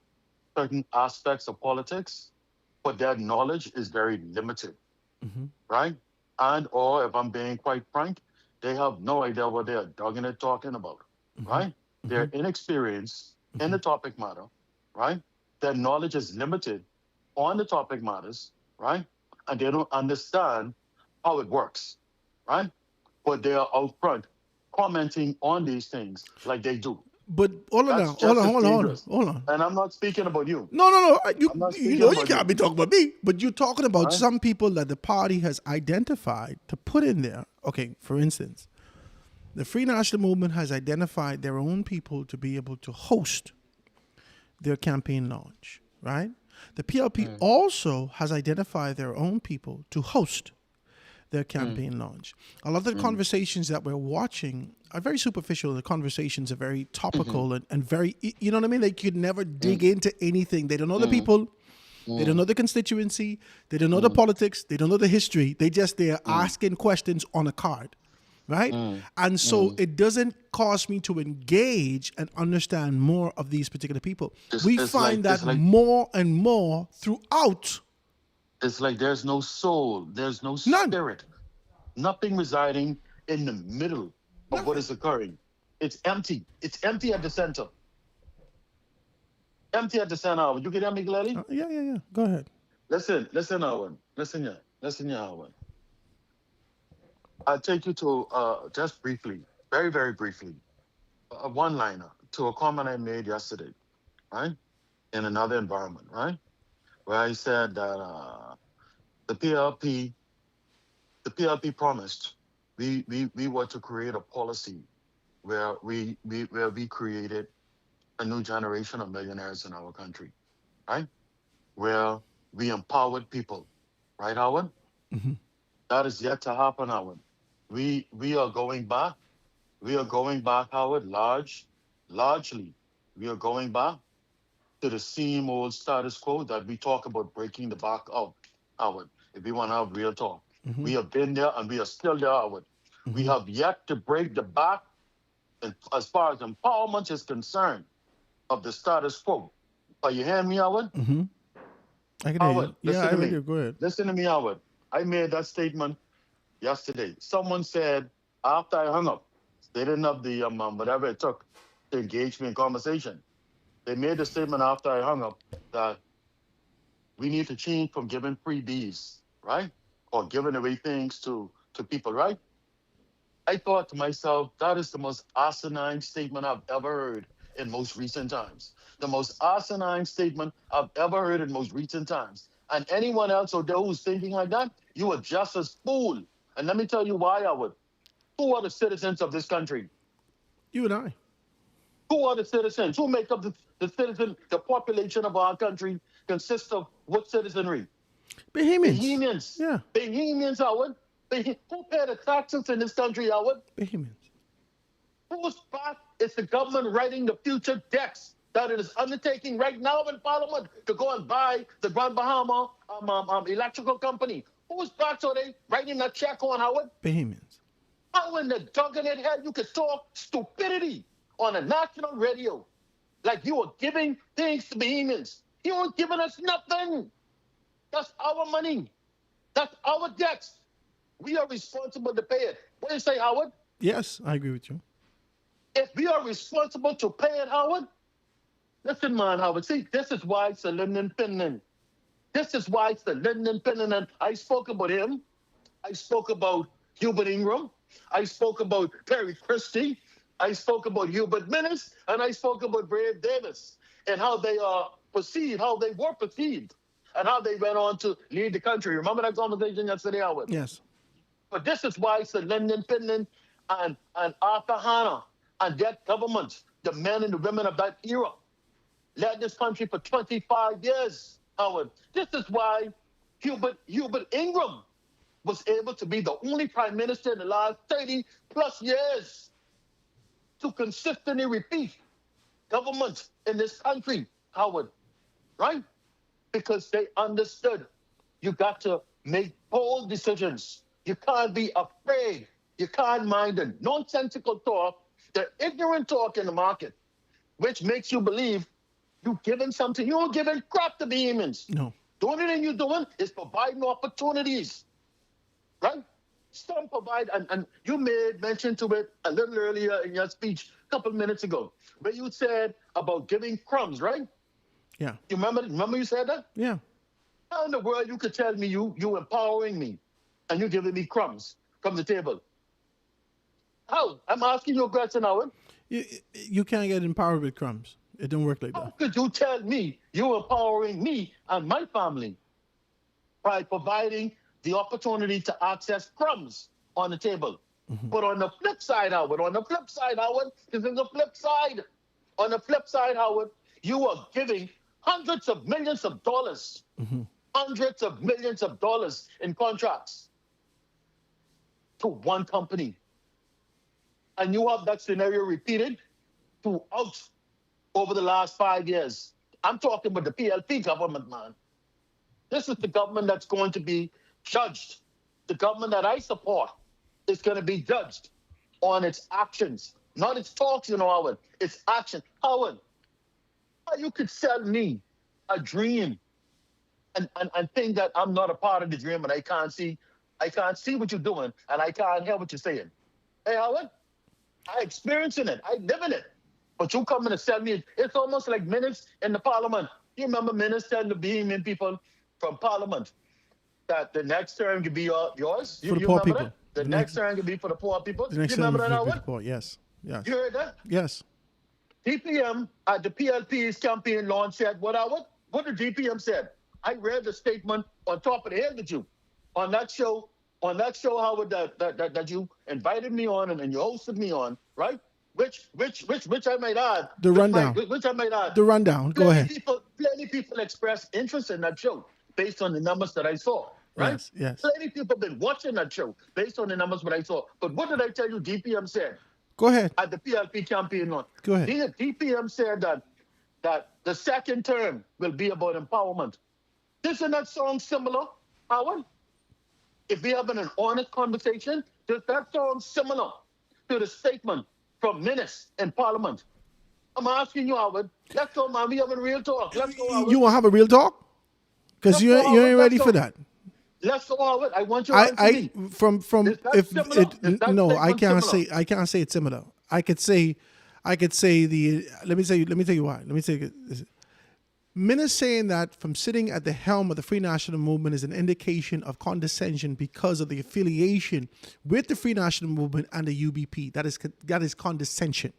certain aspects of politics, but their knowledge is very limited, Mm-hmm. right? And or if I'm being quite frank, they have no idea what they're dogging it talking about, Mm-hmm. right? Mm-hmm. They're inexperienced in Mm-hmm. the topic matter, right? Their knowledge is limited on the topic matters, right? And they don't understand how it works, right? But they are out front commenting on these things like they do. But hold on That's now, hold just on, as hold on, hold on, dangerous. hold on. And I'm not speaking about you. No, no, no. I'm not You speaking know you about can't you. be talking about me, but you're talking about Right? some people that the party has identified to put in there. Okay, for instance, the Free National Movement has identified their own people to be able to host their campaign launch, right? The PLP also has identified their own people to host their campaign launch. A lot of the conversations that we're watching are very superficial. The conversations are very topical and very, you know what I mean? They could never dig into anything. They don't know the people. They don't know the constituency. They don't know the politics. They don't know the history. They're asking questions on a card, right? And so it doesn't cause me to engage and understand more of these particular people. We It's find like that more and more throughout. it's like there's no soul, there's no None. spirit, nothing residing in the middle of what Nothing. is occurring. It's empty. It's empty at the center. Empty at the center. You can hear me clearly? Yeah, yeah, yeah. Go ahead. Listen, Owen. Listen, yeah, Owen. I'll take you to just briefly, very, very briefly, a one-liner to a comment I made yesterday, right? In another environment, right? Where I said that the PLP, the PLP promised we were to create a policy where we created a new generation of millionaires in our country, right? Where we empowered people, right, Howard? Mhm. That is yet to happen, Howard. We are going back. We are going back, Howard, largely. We are going back to the same old status quo that we talk about breaking the back out, Howard, if we want to have real talk. We have been there and we are still there, Howard. We have yet to break the back and as far as empowerment is concerned of the status quo. Are you hearing me, Howard? I can hear Howard, you. Yeah, listen I to heard me. you. Go ahead. Listen to me, Howard. I made that statement yesterday. Someone said after I hung up, they didn't have the whatever it took to engage me in conversation. They made the statement after I hung up that we need to change from giving freebies, right? Or giving away things to people, right? I thought to myself, that is the most asinine statement I've ever heard in most recent times. The most asinine statement I've ever heard in most recent times. And anyone else out there who's thinking like that, you are just as fool. And let me tell you why I would. Who are the citizens of this country? You and I. Who are the citizens? Who make up the citizen, the population of our country consists of what citizenry? Bohemians. Bohemians. Yeah. Bohemians, Howard. Who pay the taxes in this country, Howard? Bohemians. Whose back is the government writing the future debts that it is undertaking right now in Parliament to go and buy the Grand Bahama electrical company? Whose backs are they writing that check on, Howard? Bohemians. How in the duggenet hell you could talk stupidity on a national radio like you are giving things to Bohemians? You aren't giving us nothing. That's our money. That's our debts. We are responsible to pay it. What do you say, Howard? Yes, I agree with you. If we are responsible to pay it, Howard, listen, man, Howard. See, this is why it's a Linden Finland. This is why it's the Lyndon Pinnon. And I spoke about him. I spoke about Hubert Ingram. I spoke about Perry Christie. I spoke about Hubert Minnis. And I spoke about Brave Davis and how they are perceived, how they were perceived, and how they went on to lead the country. Remember that conversation yesterday, Howard? Yes. But this is why it's the Lyndon Pinnon and Arthur Hanna and that government, the men and the women of that era, led this country for 25 years, Howard. This is why Hubert Ingram was able to be the only prime minister in the last 30 plus years to consistently repeat government in this country, Howard, right? Because they understood you got to make bold decisions. You can't be afraid. You can't mind the nonsensical talk, the ignorant talk in the market, which makes you believe you're giving something. You're giving crap to the humans. No. The only thing you're doing is providing opportunities, right? Some provide, and you made mention to it a little earlier in your speech a couple of minutes ago, where you said about giving crumbs, right? Yeah. You remember you said that? Yeah. How in the world you could tell me you empowering me and you giving me crumbs from the table? How? I'm asking you a question, Howard. You can't get empowered with crumbs. It don't work like How that. could you tell me you empowering me and my family by providing the opportunity to access crumbs on the table? But on the flip side, Howard, this is the flip side. On the flip side, Howard, you are giving hundreds of millions of dollars in contracts to one company. And you have that scenario repeated throughout over the last 5 years. I'm talking about the PLP government, man. This is the government that's going to be judged. The government that I support is going to be judged on its actions, not its talks, Howard. Its action. Howard, how you could sell me a dream and think that I'm not a part of the dream and I can't see what you're doing and I can't hear what you're saying. Hey, Howard, I experiencing it. I live in it. But you coming to sell me, it's almost like minutes in the parliament. You remember minutes telling the Bahamian people from parliament that the next term could be yours? For the poor remember people. that? The next term could be for the poor people. The next You remember time that, will be Howard? poor. Yes. Yes. You heard that? Yes. DPM at the PLP's campaign launch said, what did DPM said? I read the statement on top of the head with you on that show, Howard, that you invited me on and you hosted me on, right? Which I might add. The rundown. Which I might add. The rundown. Go ahead. Plenty people expressed interest in that show based on the numbers that I saw, right? Yes. Yes. Plenty people been watching that show based on the numbers that I saw. But what did I tell you DPM said? Go ahead. At the PLP campaign launch. Go ahead. DPM said that the second term will be about empowerment. Isn't that sound similar, Howard? If we having an honest conversation, does that sound similar to the statement from Minnis in Parliament? I'm asking you, Howard. Let's go, man. We having real talk. Let's go, Howard. You want to have a real talk? Because you ain't ready for that. Let's go, Howard. I want you to I from Is that if similar? it Is that no, I statement can't similar? say it's similar. I could say the let me tell you why. Let me tell you this. Minnis saying that from sitting at the helm of the Free National Movement is an indication of condescension because of the affiliation with the Free National Movement and the UBP. That is condescension.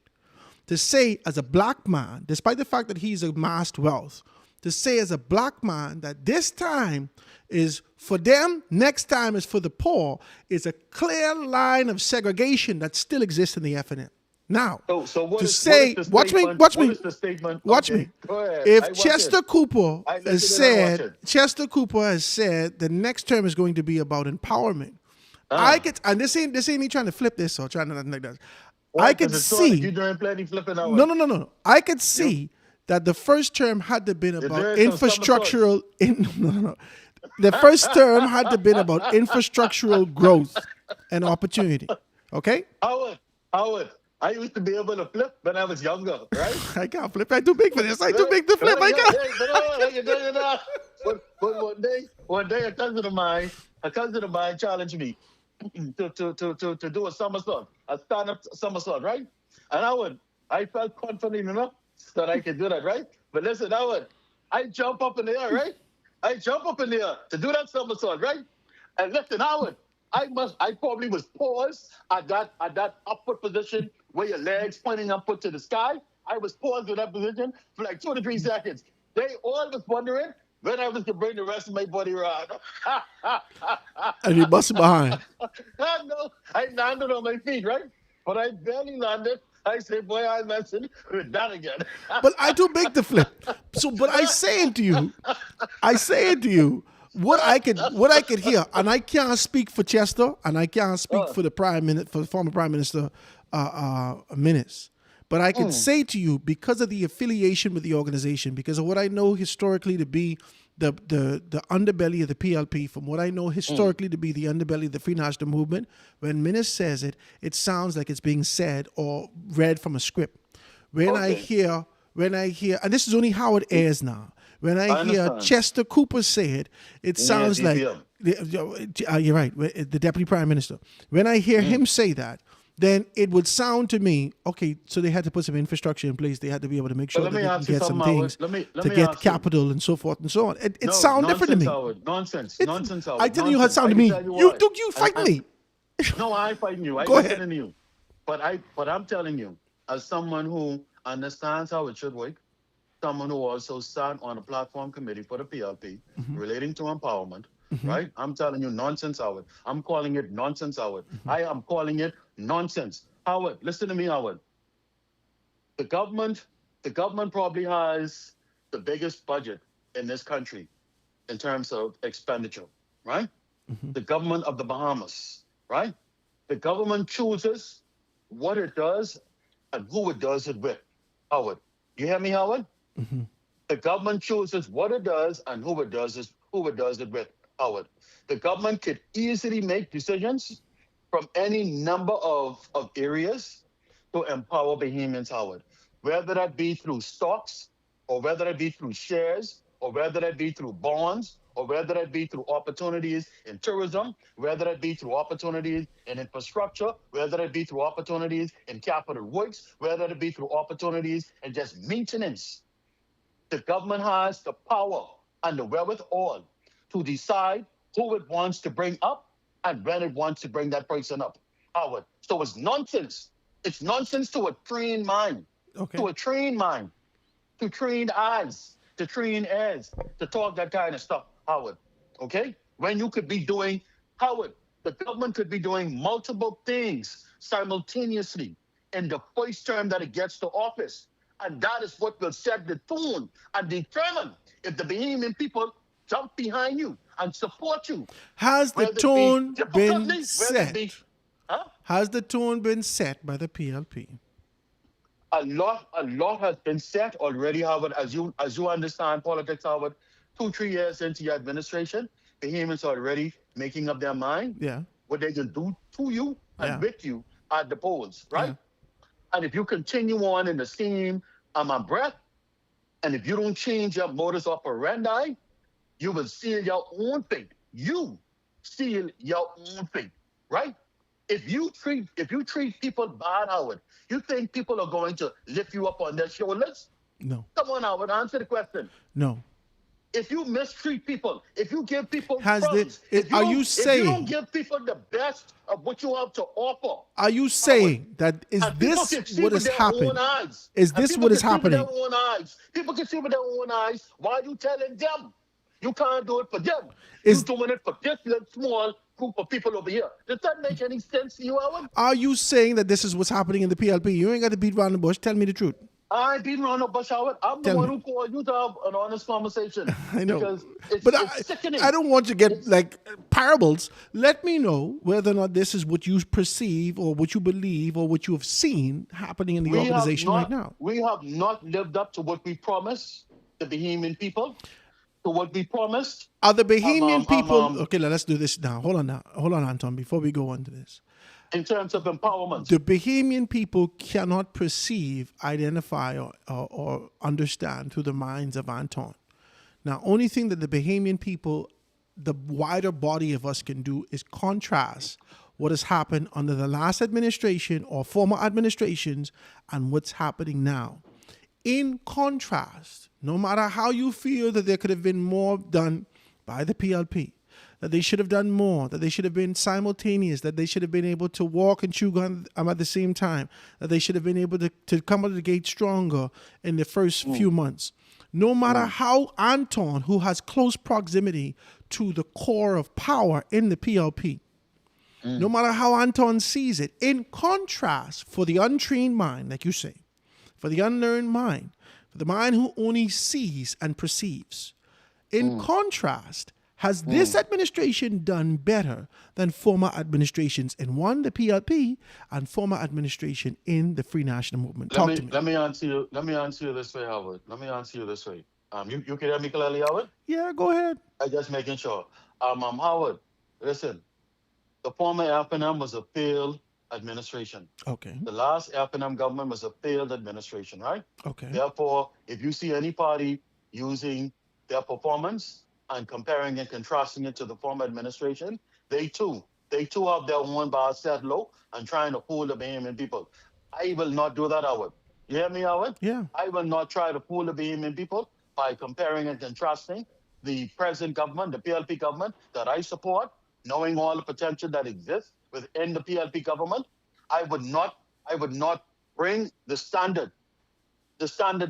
To say as a black man, despite the fact that he's amassed wealth, to say as a black man that this time is for them, next time is for the poor, is a clear line of segregation that still exists in the FNM. Now, So what to is- say, what is the watch me, statement? watch What me, is the statement? watch Okay, me. go ahead. I If watch Chester it. Cooper I has listen and I watch said, it. Chester Cooper has said the next term is going to be about empowerment. I could, and this ain't me trying to flip this or trying to nothing like that. Why? I could 'Cause it's sort of- see. You doing plenty flipping out. No. I could see that the first term had to been about doing some infrastructural. No. The first term had to been about infrastructural growth and opportunity. Okay, Howard, I used to be able to flip when I was younger, right? I can't flip. I'm too big for this. I'm too big to flip. I can't. But one day, a cousin of mine challenged me to do a somersault, a stand-up somersault, right? And I felt confident enough that I could do that, right? But listen, I jump up in the air, right? I jump up in there to do that somersault, right? And listen, Howard, I probably was paused at that upward position where your legs pointing upward to the sky. I was paused in that position for like 2 to 3 seconds. They all was wondering when I was to bring the rest of my body around. And you busted behind. No, I landed on my feet, right? But I barely landed. I said, boy, I messing with that again. But I do make the flip. So, but I say it to you, what I could hear, and I can't speak for Chester, and I can't speak for the former Prime Minister, Minutes. But I can say to you, because of the affiliation with the organization, because of what I know historically to be the underbelly of the PLP, from what I know historically to be the underbelly of the Free National Movement, when Minutes says it, it sounds like it's being said or read from a script. When I hear, and this is only how it airs now. When I hear Chester Cooper say it, it sounds like, you're right, the Deputy Prime Minister. When I hear him say that, then it would sound to me, okay, so they had to put some infrastructure in place. They had to be able to make sure that they can get some things to get capital and so forth and so on. It sounds different to me. Howard. Nonsense, Howard. I tell you how it sounded to me. You fight me. No, I ain't fighting you. Go ahead. You. But I'm telling you, as someone who understands how it should work, someone who also sat on a platform committee for the PLP relating to empowerment, right? I'm telling you nonsense, Howard. I'm calling it nonsense, Howard. I am calling it nonsense. Howard, listen to me, Howard. The government probably has the biggest budget in this country in terms of expenditure, right? The government of the Bahamas, right? The government chooses what it does and who it does it with. Howard, you hear me, Howard? The government chooses what it does and who it does it with. Howard, the government could easily make decisions from any number of areas to empower Bahamians, Howard, whether that be through stocks, or whether that be through shares, or whether that be through bonds, or whether that be through opportunities in tourism, whether that be through opportunities in infrastructure, whether that be through opportunities in capital works, whether it be through opportunities in just maintenance. The government has the power and the wherewithal to decide who it wants to bring up and when it wants to bring that person up, Howard. So it's nonsense. It's nonsense to a trained mind, to a trained mind, to trained eyes, to trained ears, to talk that kind of stuff, Howard. Okay? When you could be doing, Howard, the government could be doing multiple things simultaneously in the first term that it gets to office. And that is what will set the tone and determine if the Bahamian people jump behind you and support you. Has the tone been set? Has the tone been set by the PLP? A lot has been set already, Howard. As you understand politics, Howard, 2-3 years into your administration, Bahamians are already making up their mind what they can do to you and with you at the polls, right? Yeah. And if you continue on in the same breath, and if you don't change your modus operandi, you will seal your own fate. You seal your own fate, right? If you treat people bad, Howard, you think people are going to lift you up on their shoulders? No. Come on, Howard, answer the question. No. If you mistreat people, if you give people if you don't give people the best of what you have to offer, are you saying that this what is happening? Is this what is happening? People can see with their own eyes. Why are you telling them? You can't do it for them. You're doing it for this little small group of people over here. Does that make any sense to you, Howard? Are you saying that this is what's happening in the PLP? You ain't got to beat around the bush. Tell me the truth. I ain't beating around the bush, Howard. I'm the one who called you to have an honest conversation. I know. Because it's sickening. I don't want to get like parables. Let me know whether or not this is what you perceive or what you believe or what you have seen happening in the organization right now. We have not lived up to what we promised the Bahamian people. To what we promised. Are the Bahamian people... Okay, let's do this now. Hold on, Anton, before we go on to this. In terms of empowerment. The Bahamian people cannot perceive, identify, or understand through the minds of Anton. Now, only thing that the Bahamian people, the wider body of us can do is contrast what has happened under the last administration or former administrations and what's happening now. In contrast, no matter how you feel that there could have been more done by the PLP, that they should have done more, that they should have been simultaneous, that they should have been able to walk and chew gum at the same time, that they should have been able to come out of the gate stronger in the first few months. No matter how Anton, who has close proximity to the core of power in the PLP, no matter how Anton sees it, in contrast, for the untrained mind, like you say, for the unlearned mind, for the mind who only sees and perceives, in contrast, has this administration done better than former administrations in one, the PLP, and former administration in the Free National Movement? Talk to me. Let me answer you. Let me answer you this way, Howard. Let me answer you this way. You can hear me clearly, Howard? Yeah, go ahead. I just making sure. Howard, listen. The former FNM was a failed administration. Okay. The last FNM government was a failed administration, right? Okay. Therefore, if you see any party using their performance and comparing and contrasting it to the former administration, they too have their own bar set low and trying to fool the Bahamian people. I will not do that, Howard. You hear me, Howard? Yeah. I will not try to fool the Bahamian people by comparing and contrasting the present government, the PLP government that I support, knowing all the potential that exists within the PLP government. I would not bring the standard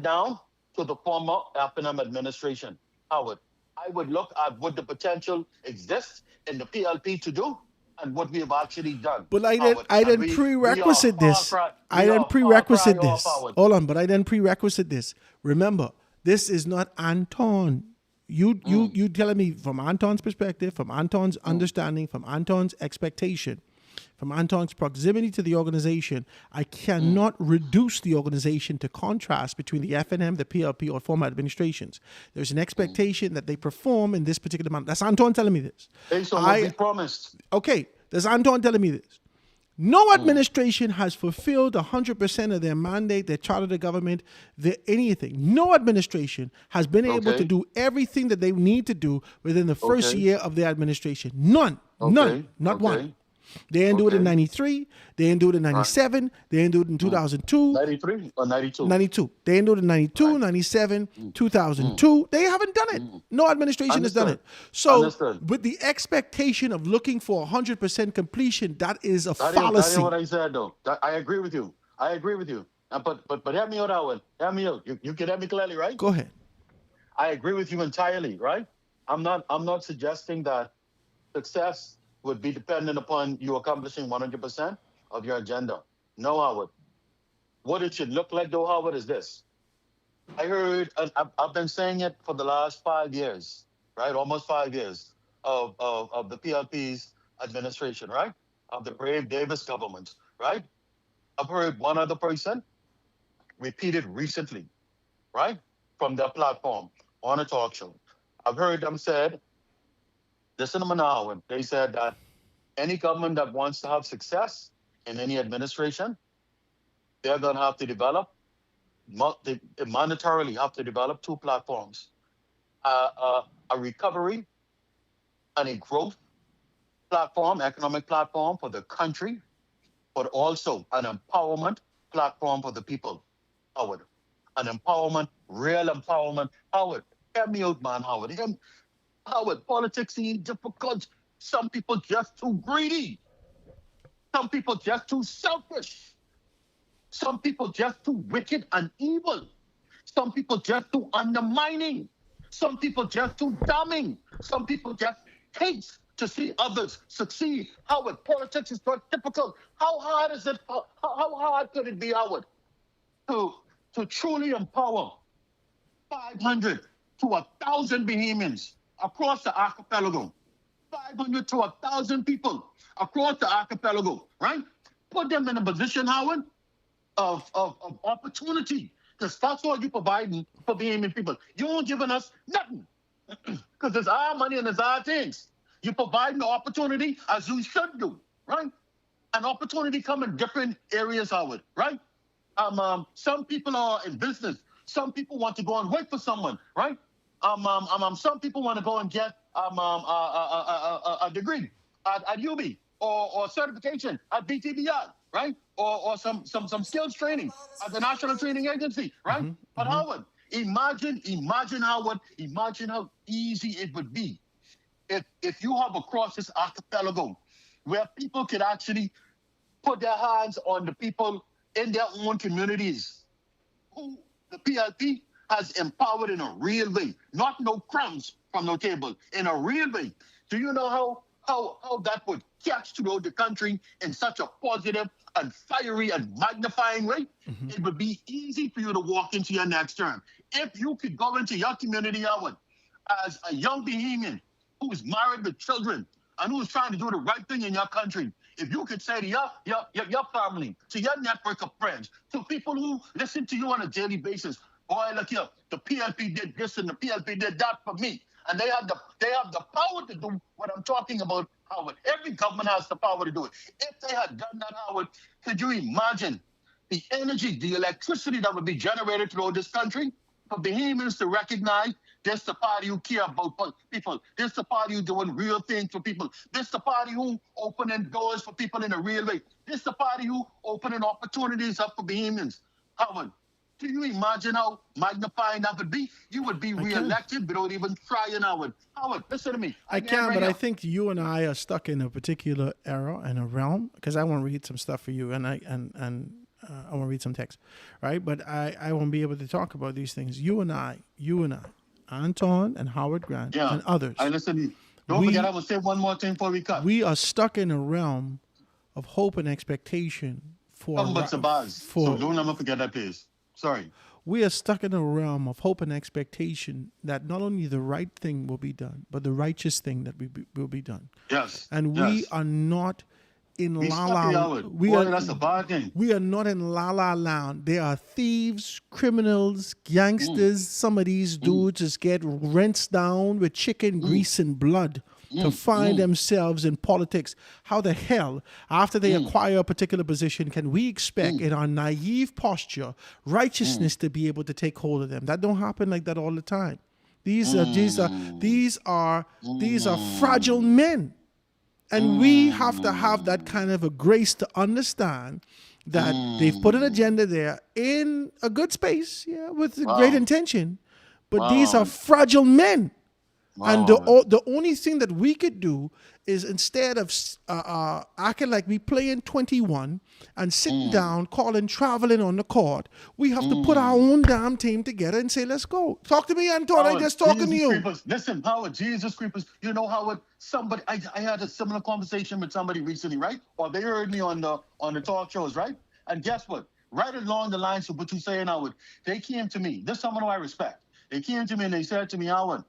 down to the former FNM administration, Howard. I would look at what the potential exists in the PLP to do and what we have actually done. But I didn't prerequisite this. Hold on, but I didn't prerequisite this. Remember, this is not Anton. You telling me from Anton's perspective, from Anton's understanding, from Anton's expectation, from Anton's proximity to the organization, I cannot reduce the organization to contrast between the FNM, the PLP, or former administrations. There's an expectation that they perform in this particular manner. That's Anton telling me this. Based on what we promised. Okay, that's Anton telling me this. No administration has fulfilled 100% of their mandate, their charter to government, anything. No administration has been able to do everything that they need to do within the first year of their administration. None. Not one. They didn't do it in 93. They didn't do it in 97. They didn't do it in 2002. 93 or 92? 92. They didn't do it in 92, 97, 2002. They haven't done it. No administration has done it. So with the expectation of looking for 100% completion, that is a fallacy. That's what I said, though. I agree with you. But hear me out, Howard. Hear me out. You can hear me clearly, right? Go ahead. I agree with you entirely, right? I'm not suggesting that success would be dependent upon you accomplishing 100% of your agenda. No, Howard. What it should look like, though, Howard, is this. I heard, I've been saying it for the last 5 years, right? Almost 5 years of the PLP's administration, right? Of the Brave Davis government, right? I've heard one other person repeat it recently, right? From their platform on a talk show. I've heard them said, listen to me now, Howard. They said that any government that wants to have success in any administration, they're going to have to develop, they monetarily have to develop two platforms, a recovery and a growth platform, economic platform for the country, but also an empowerment platform for the people, Howard. An empowerment, real empowerment. Howard, hear me out, man, Howard. Howard, politics is difficult. Some people just too greedy. Some people just too selfish. Some people just too wicked and evil. Some people just too undermining. Some people just too damning. Some people just hate to see others succeed. Howard, politics is so difficult. How hard is it? How hard could it be, Howard, to truly empower 500 to 1,000 Bahamians across the archipelago? 500 to 1,000 people across the archipelago, right? Put them in a position, Howard, of opportunity. Because that's all you're providing for Bahamian people. You ain't giving us nothing. Because it's our money and it's our things. You're providing the opportunity as you should do, right? An opportunity come in different areas, Howard, right? Some people are in business. Some people want to go and work for someone, right? Some people want to go and get a degree at UB or certification at BTBI, right? Or some skills training at the National Training Agency, right? But Howard, imagine Howard, imagine how easy it would be if you have across this archipelago where people could actually put their hands on the people in their own communities who the PLP has empowered in a real way, not no crumbs from no table, in a real way. Do you know how that would catch throughout the country in such a positive and fiery and magnifying way? It would be easy for you to walk into your next term. If you could go into your community, Howard, as a young Bahamian who's married with children and who's trying to do the right thing in your country, if you could say to your family, to your network of friends, to people who listen to you on a daily basis, boy, look here, the PLP did this and the PLP did that for me. And they have the power to do what I'm talking about, Howard. Every government has the power to do it. If they had done that, Howard, could you imagine the energy, the electricity that would be generated throughout this country for Bahamians to recognize this the party who care about people. This the party who doing real things for people. This the party who opening doors for people in a real way. This the party who opening opportunities up for Bahamians. Howard, can you imagine how magnifying that would be? You would be re-elected without even trying, Howard. Howard, listen to me. I can, but I think you and I are stuck in a particular era and a realm, because I want to read some stuff for you, and I want to read some text, right? But I won't be able to talk about these things. You and I, Anton and Howard Grant and others. I listen to you. Don't forget, I will say one more thing before we cut. We are stuck in a realm of hope and expectation for... So don't ever forget that, please. Sorry. We are stuck in a realm of hope and expectation that not only the right thing will be done, but the righteous thing that will be done. Yes. And we are not in La La. That's a bad thing. We are not in La La Land. There are thieves, criminals, gangsters. Some of these dudes just get rinsed down with chicken grease and blood to find themselves in politics. How the hell, after they acquire a particular position, can we expect in our naive posture righteousness to be able to take hold of them? That don't happen like that all the time. These are fragile men. And we have to have that kind of a grace to understand that they've put an agenda there in a good space, with great intention. But these are fragile men. And the only thing that we could do is, instead of acting like we playing 21 and sitting down, traveling on the court, we have to put our own damn team together and say, let's go. Talk to me, Anton. I'm just talking to you. Creepers. Listen, Howard, Jesus creepers. You know, Howard, I had a similar conversation with somebody recently, right? Or they heard me on the talk shows, right? And guess what? Right along the lines of what you're saying, Howard, they came to me. This is someone who I respect. They came to me and they said to me, Howard,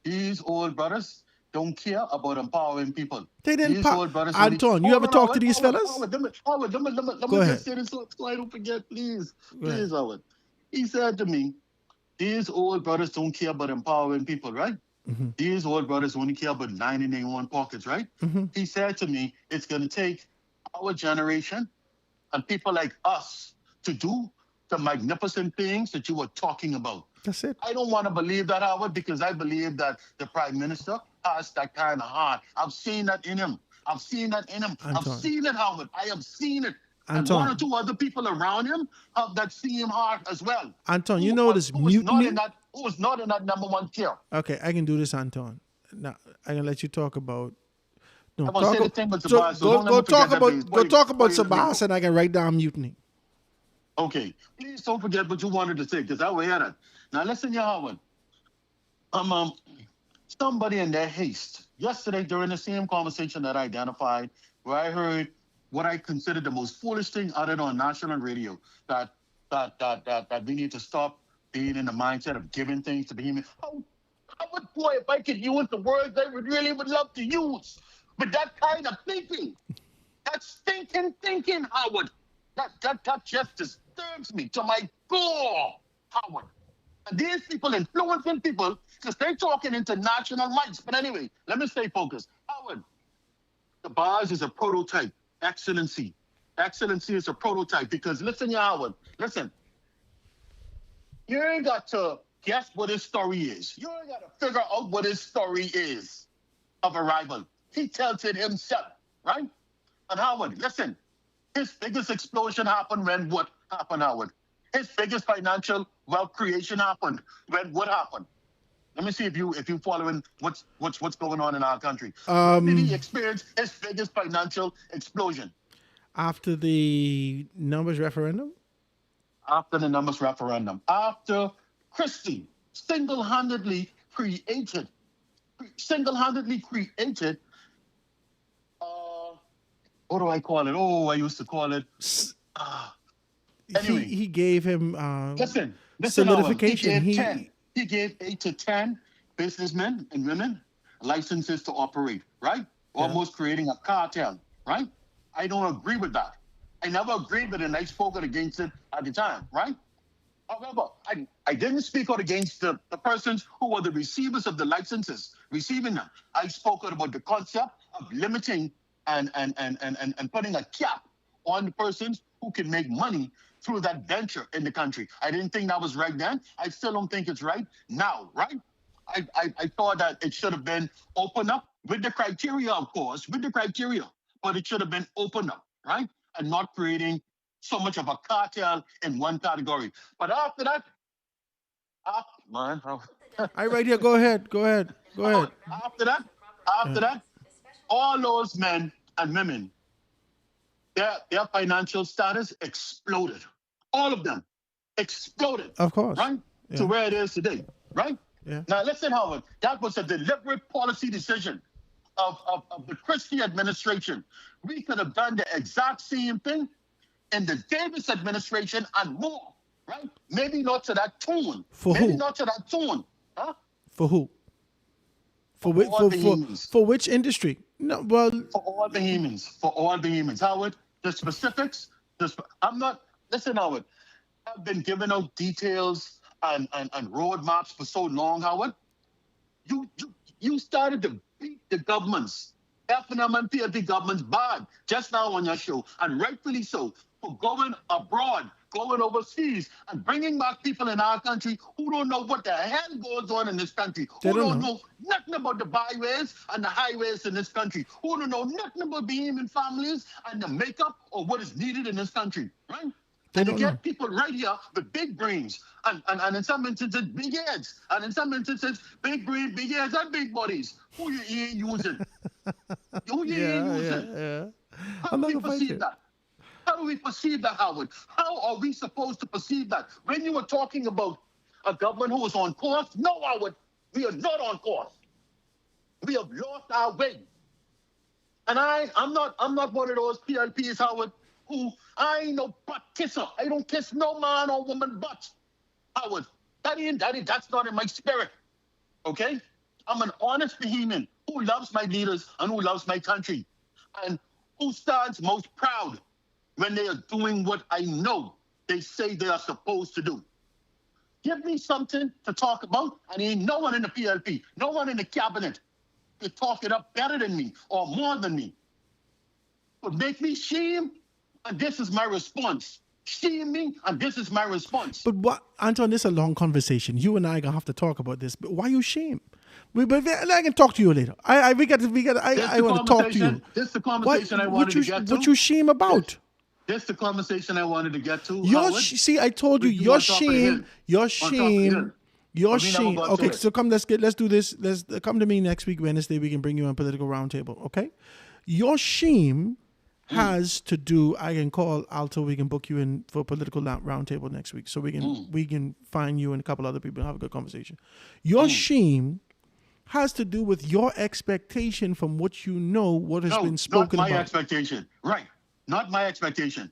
these old brothers don't care about empowering people. They didn't. Anton, you ever talk to these fellas? Howard, let me just say this so I don't forget, please. Please, Howard. He said to me, these old brothers don't care about empowering people, right? These old brothers only care about lining their own pockets, right? He said to me, it's going to take our generation and people like us to do the magnificent things that you were talking about. That's it. I don't want to believe that, Howard, because I believe that the Prime Minister has that kind of heart. I've seen that in him. I've seen it, Howard. I have seen it. Anton. And one or two other people around him have that same heart as well. Anton, you know this mutiny? Who was not in that number one tier. Okay, I can do this, Anton. Now, I can let you talk about... No, I want to say the thing with Sabas. Go talk about Sabas, and I can write down mutiny. Okay. Please don't forget what you wanted to say, because I will hear that. Now, listen, Howard. Somebody in their haste, yesterday during the same conversation that I identified, where I heard what I considered the most foolish thing uttered on national radio, that we need to stop being in the mindset of giving things to Bahamians. Boy, if I could use the words I really would love to use, but that kind of thinking, that stinking thinking, Howard, that just disturbs me to my core, Howard. And these people influencing people because they're talking international mics. But anyway, let me stay focused. Howard, the bars is a prototype. Excellency. Excellency is a prototype because listen, Howard, listen. You ain't got to guess what his story is. You ain't got to figure out what his story is of arrival. He tells it himself, right? And Howard, listen, his biggest explosion happened when what happened, Howard? His biggest financial wealth creation happened when what happened? Let me see if you following what's going on in our country. When did he experience his biggest financial explosion? After the numbers referendum? After the numbers referendum. After Christie single-handedly created, what do I call it? Oh, I used to call it. Anyway. He gave him Listen, solidification. He gave 8 to 10 businessmen and women licenses to operate, right? Almost creating a cartel, right? I don't agree with that. I never agreed with it, and I spoke out against it at the time, right? However, I didn't speak out against the persons who were the receivers of the licenses, receiving them. I spoke out about the concept of limiting and putting a cap on the persons who can make money through that venture in the country. I didn't think that was right then. I still don't think it's right now, right? I thought that it should have been opened up with the criteria, of course, but it should have been opened up, right? And not creating so much of a cartel in one category. But after that, I right here. Go ahead. After that, all those men and women, their financial status exploded. All of them exploded. Of course. Right? Yeah. To where it is today. Right? Yeah. Now listen, Howard, that was a deliberate policy decision of the Christie administration. We could have done the exact same thing in the Davis administration and more. Right? Maybe not to that tune. For Maybe who? not to that tune. Huh? For who? For which industry? No, well, For all Bahamians. Howard, the specifics, listen, Howard, I've been giving out details and roadmaps for so long, Howard. You started to beat the governments, FNM and PLP governments bad just now on your show, and rightfully so, for going abroad, going overseas, and bringing back people in our country who don't know what the hell goes on in this country, who don't know nothing about the byways and the highways in this country, who don't know nothing about Bahamian families and the makeup of what is needed in this country, right? And to get people right here with big brains and in some instances big heads, and in some instances big brain, big heads, and big bodies. Who you ain't using? Who you ain't using? Yeah. How do we perceive that? How do we perceive that, Howard? How are we supposed to perceive that? When you were talking about a government who was on course, no, Howard, we are not on course. We have lost our way. And I'm not one of those PLPs, Howard, who I ain't no butt kisser. I don't kiss no man or woman butt, Howard. That's not in my spirit. Okay? I'm an honest Bahamian who loves my leaders and who loves my country, and who stands most proud when they are doing what I know they say they are supposed to do. Give me something to talk about, and ain't no one in the PLP, no one in the cabinet to talk it up better than me or more than me. But make me shame, and this is my response. Shame me, and this is my response. But what, Anton, this is a long conversation. You and I are gonna have to talk about this. But why you shame? But I can talk to you later. I want to talk to you. This is the conversation I wanted to get to. What you shame about? This is the conversation I wanted to get to. See, I told you, your shame. Okay, so let's do this. Come to me next week, Wednesday. We can bring you on Political Roundtable. Okay, your shame has to do. I can call Alto. We can book you in for a Political Roundtable next week, so we can find you and a couple other people and have a good conversation. Your shame has to do with your expectation from what you know, what has been spoken about. Not my expectation. Right. Not my expectation.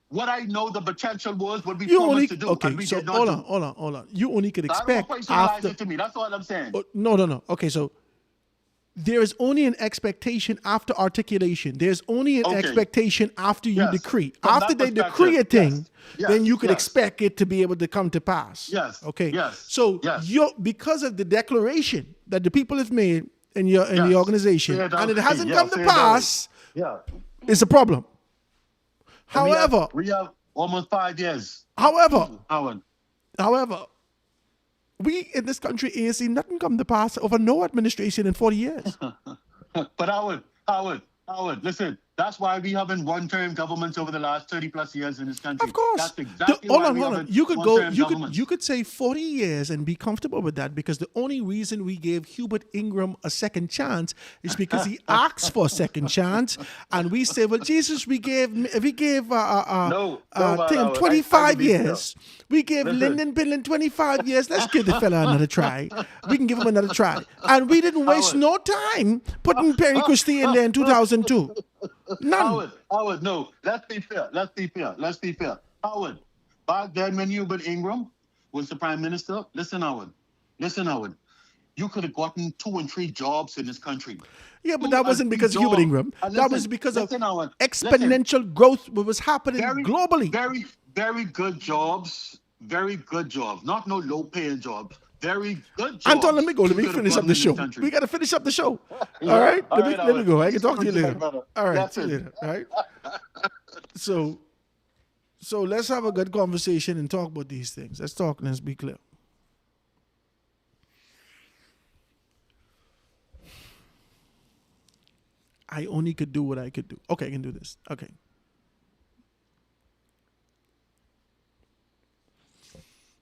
What I know the potential was what we you promised only, to do. Okay, and we so did not hold on. You only could expect after. It to me. That's all I'm saying. No. Okay, so there is only an expectation after articulation. There's only an expectation after you decree. From after they decree a thing, then you could expect it to be able to come to pass. Yes. Okay. Yes. So because of the declaration that the people have made in the organization, and it hasn't come to pass, it's a problem. However, we have almost 5 years. However, Howard. we in this country ain't seen nothing come to pass over no administration in 40 years. But Howard, listen, That's why we having one-term governments over the last 30 plus years in this country. Of course. That's exactly Hold why on, we hold on. having You could go. one-term You could. governments. You could say 40 years and be comfortable with that because the only reason we gave Hubert Ingram a second chance is because he asked for a second chance, and we said, "Well, Jesus, we gave No, Tim I 25 believe years. We gave Listen. Lyndon Billin 25 years. Let's give the fella another try. We can give him another try." And we didn't waste Howard. no time putting Perry Christie in there in 2002. None. Howard, no. Let's be fair. Howard, back then when Hubert Ingram was the prime minister, listen, Howard. You could have gotten 2 and 3 jobs in this country. Yeah, but 2 that and wasn't 3 because of Hubert jobs. Ingram. And That was listen, because of listen, Howard, listen. exponential growth what was happening globally. Very, very good jobs. Very good jobs. Not no low-paying jobs. Very good jobs. Anton, let me go. Let you me could have finish up gotten the in this show. country. We got to finish up the show. Yeah. All right? All right, Let me go. I can Howard. talk to you later. Brother. All right. That's See you it. later. All right? So let's have a good conversation and talk about these things. Let's talk. Let's be clear. I only could do what I could do. Okay, I can do this. Okay.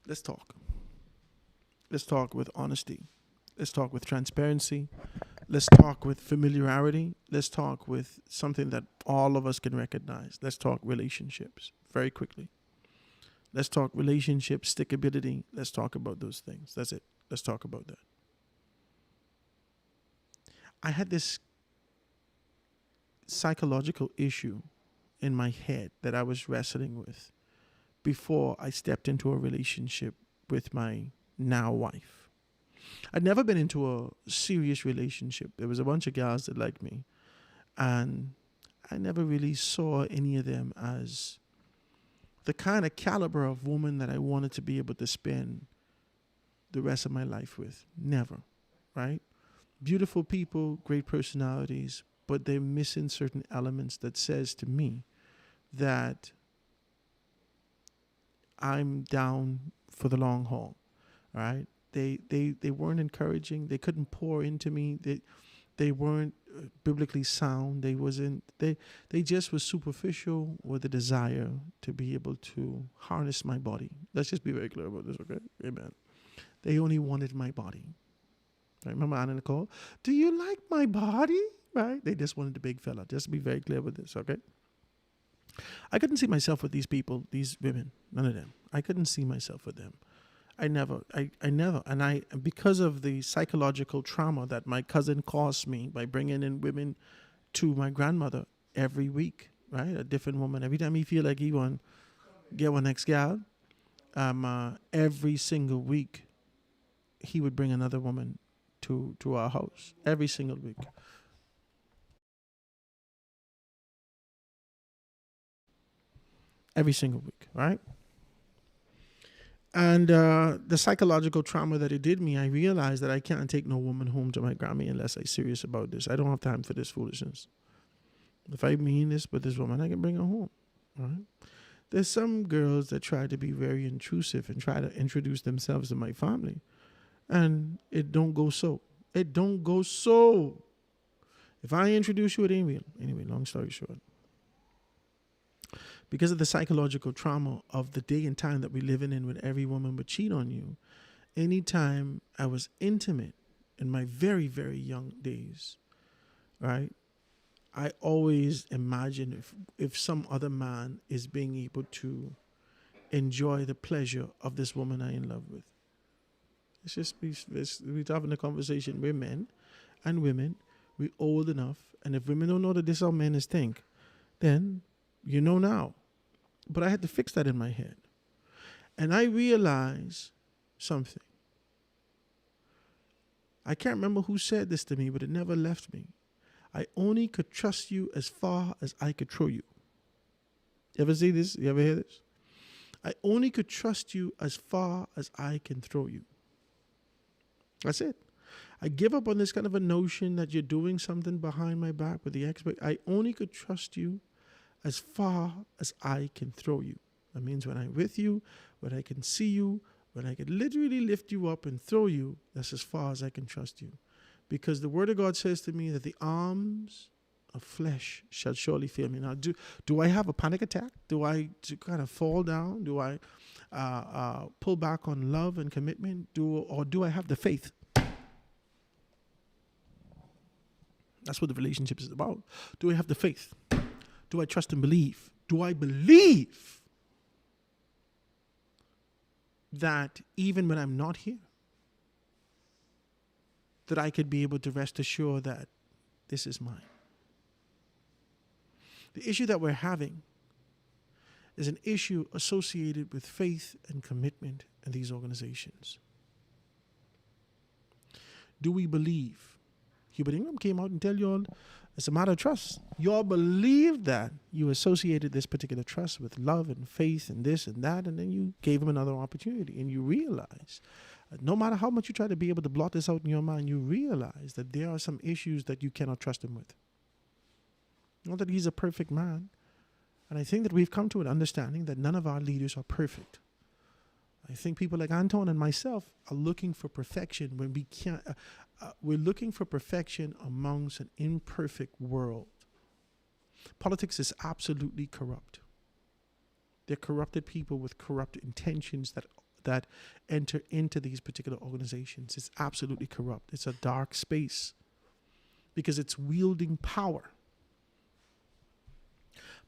Let's talk. Let's talk with honesty. Let's talk with transparency. Let's talk with familiarity. Let's talk with something that all of us can recognize. Let's talk relationships very quickly. Let's talk relationships, stickability. Let's talk about those things. That's it. Let's talk about that. I had this psychological issue in my head that I was wrestling with before I stepped into a relationship with my now wife. I'd never been into a serious relationship. There was a bunch of guys that liked me, and I never really saw any of them as the kind of caliber of woman that I wanted to be able to spend the rest of my life with. Never, right? Beautiful people, great personalities, but they're missing certain elements that says to me that I'm down for the long haul, right? They weren't encouraging. They couldn't pour into me. They weren't biblically sound. They just were superficial with a desire to be able to harness my body. Let's just be very clear about this, okay? Amen. They only wanted my body. I remember Anna Nicole, do you like my body? Right? They just wanted the big fella. Just to be very clear with this, okay? I couldn't see myself with these people, these women, none of them. I couldn't see myself with them. I never, and because of the psychological trauma that my cousin caused me by bringing in women to my grandmother every week, right? A different woman. Every time he feel like he want get one next gal, every single week, he would bring another woman to our house every single week. Every single week, right? And the psychological trauma that it did me, I realized that I can't take no woman home to my Grammy unless I'm serious about this. I don't have time for this foolishness. If I mean this with this woman, I can bring her home, right? There's some girls that try to be very intrusive and try to introduce themselves to my family. And it don't go so. It don't go so. If I introduce you, it ain't real. Anyway, long story short. Because of the psychological trauma of the day and time that we're living in when every woman would cheat on you, anytime I was intimate in my very, very young days, right, I always imagine if some other man is being able to enjoy the pleasure of this woman I'm in love with. It's just, we're having a conversation. We're men and women. We're old enough. And if women don't know that this is how men is think, then you know now. But I had to fix that in my head. And I realized something. I can't remember who said this to me, but it never left me. I only could trust you as far as I could throw you. You ever see this? You ever hear this? I only could trust you as far as I can throw you. That's it. I give up on this kind of a notion that you're doing something behind my back with the expert. I only could trust you as far as I can throw you. That means when I'm with you, when I can see you, when I can literally lift you up and throw you, that's as far as I can trust you. Because the Word of God says to me that the arms of flesh shall surely fail me. Now, do I have a panic attack? Do I kind of fall down? Do I pull back on love and commitment? Or do I have the faith? That's what the relationship is about. Do I have the faith? Do I trust and believe? Do I believe that even when I'm not here, that I could be able to rest assured that this is mine? The issue that we're having is an issue associated with faith and commitment in these organizations. Do we believe? Hubert Ingram came out and tell you all it's a matter of trust. You all believe that you associated this particular trust with love and faith and this and that, and then you gave him another opportunity, and you realize that no matter how much you try to be able to blot this out in your mind, you realize that there are some issues that you cannot trust him with. Not that he's a perfect man. And I think that we've come to an understanding that none of our leaders are perfect. I think people like Anton and myself are looking for perfection when we can't. We're looking for perfection amongst an imperfect world. Politics is absolutely corrupt. They're corrupted people with corrupt intentions that enter into these particular organizations. It's absolutely corrupt. It's a dark space because it's wielding power.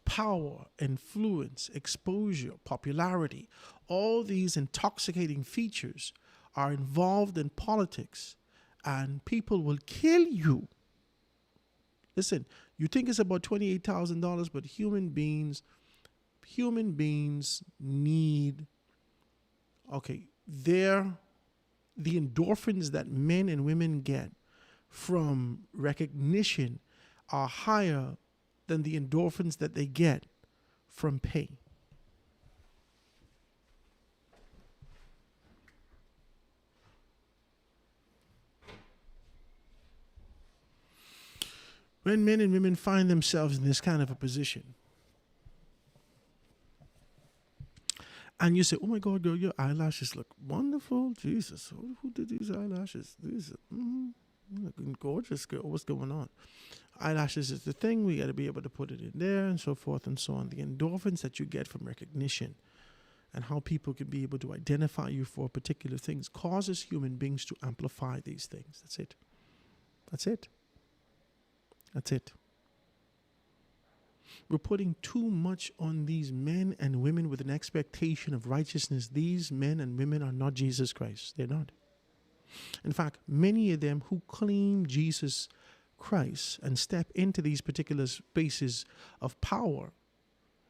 Power, influence, exposure, popularity, all these intoxicating features are involved in politics, and people will kill you. Listen, you think it's about $28,000, but human beings need, the endorphins that men and women get from recognition are higher than the endorphins that they get from pay. When men and women find themselves in this kind of a position, and you say, "Oh my God, girl, your eyelashes look wonderful. Jesus, who did these eyelashes? These looking gorgeous, girl. What's going on?" Eyelashes is the thing. We got to be able to put it in there and so forth and so on. The endorphins that you get from recognition and how people can be able to identify you for particular things causes human beings to amplify these things. That's it. That's it. That's it. We're putting too much on these men and women with an expectation of righteousness. These men and women are not Jesus Christ. They're not. In fact, many of them who claim Jesus Christ and step into these particular spaces of power,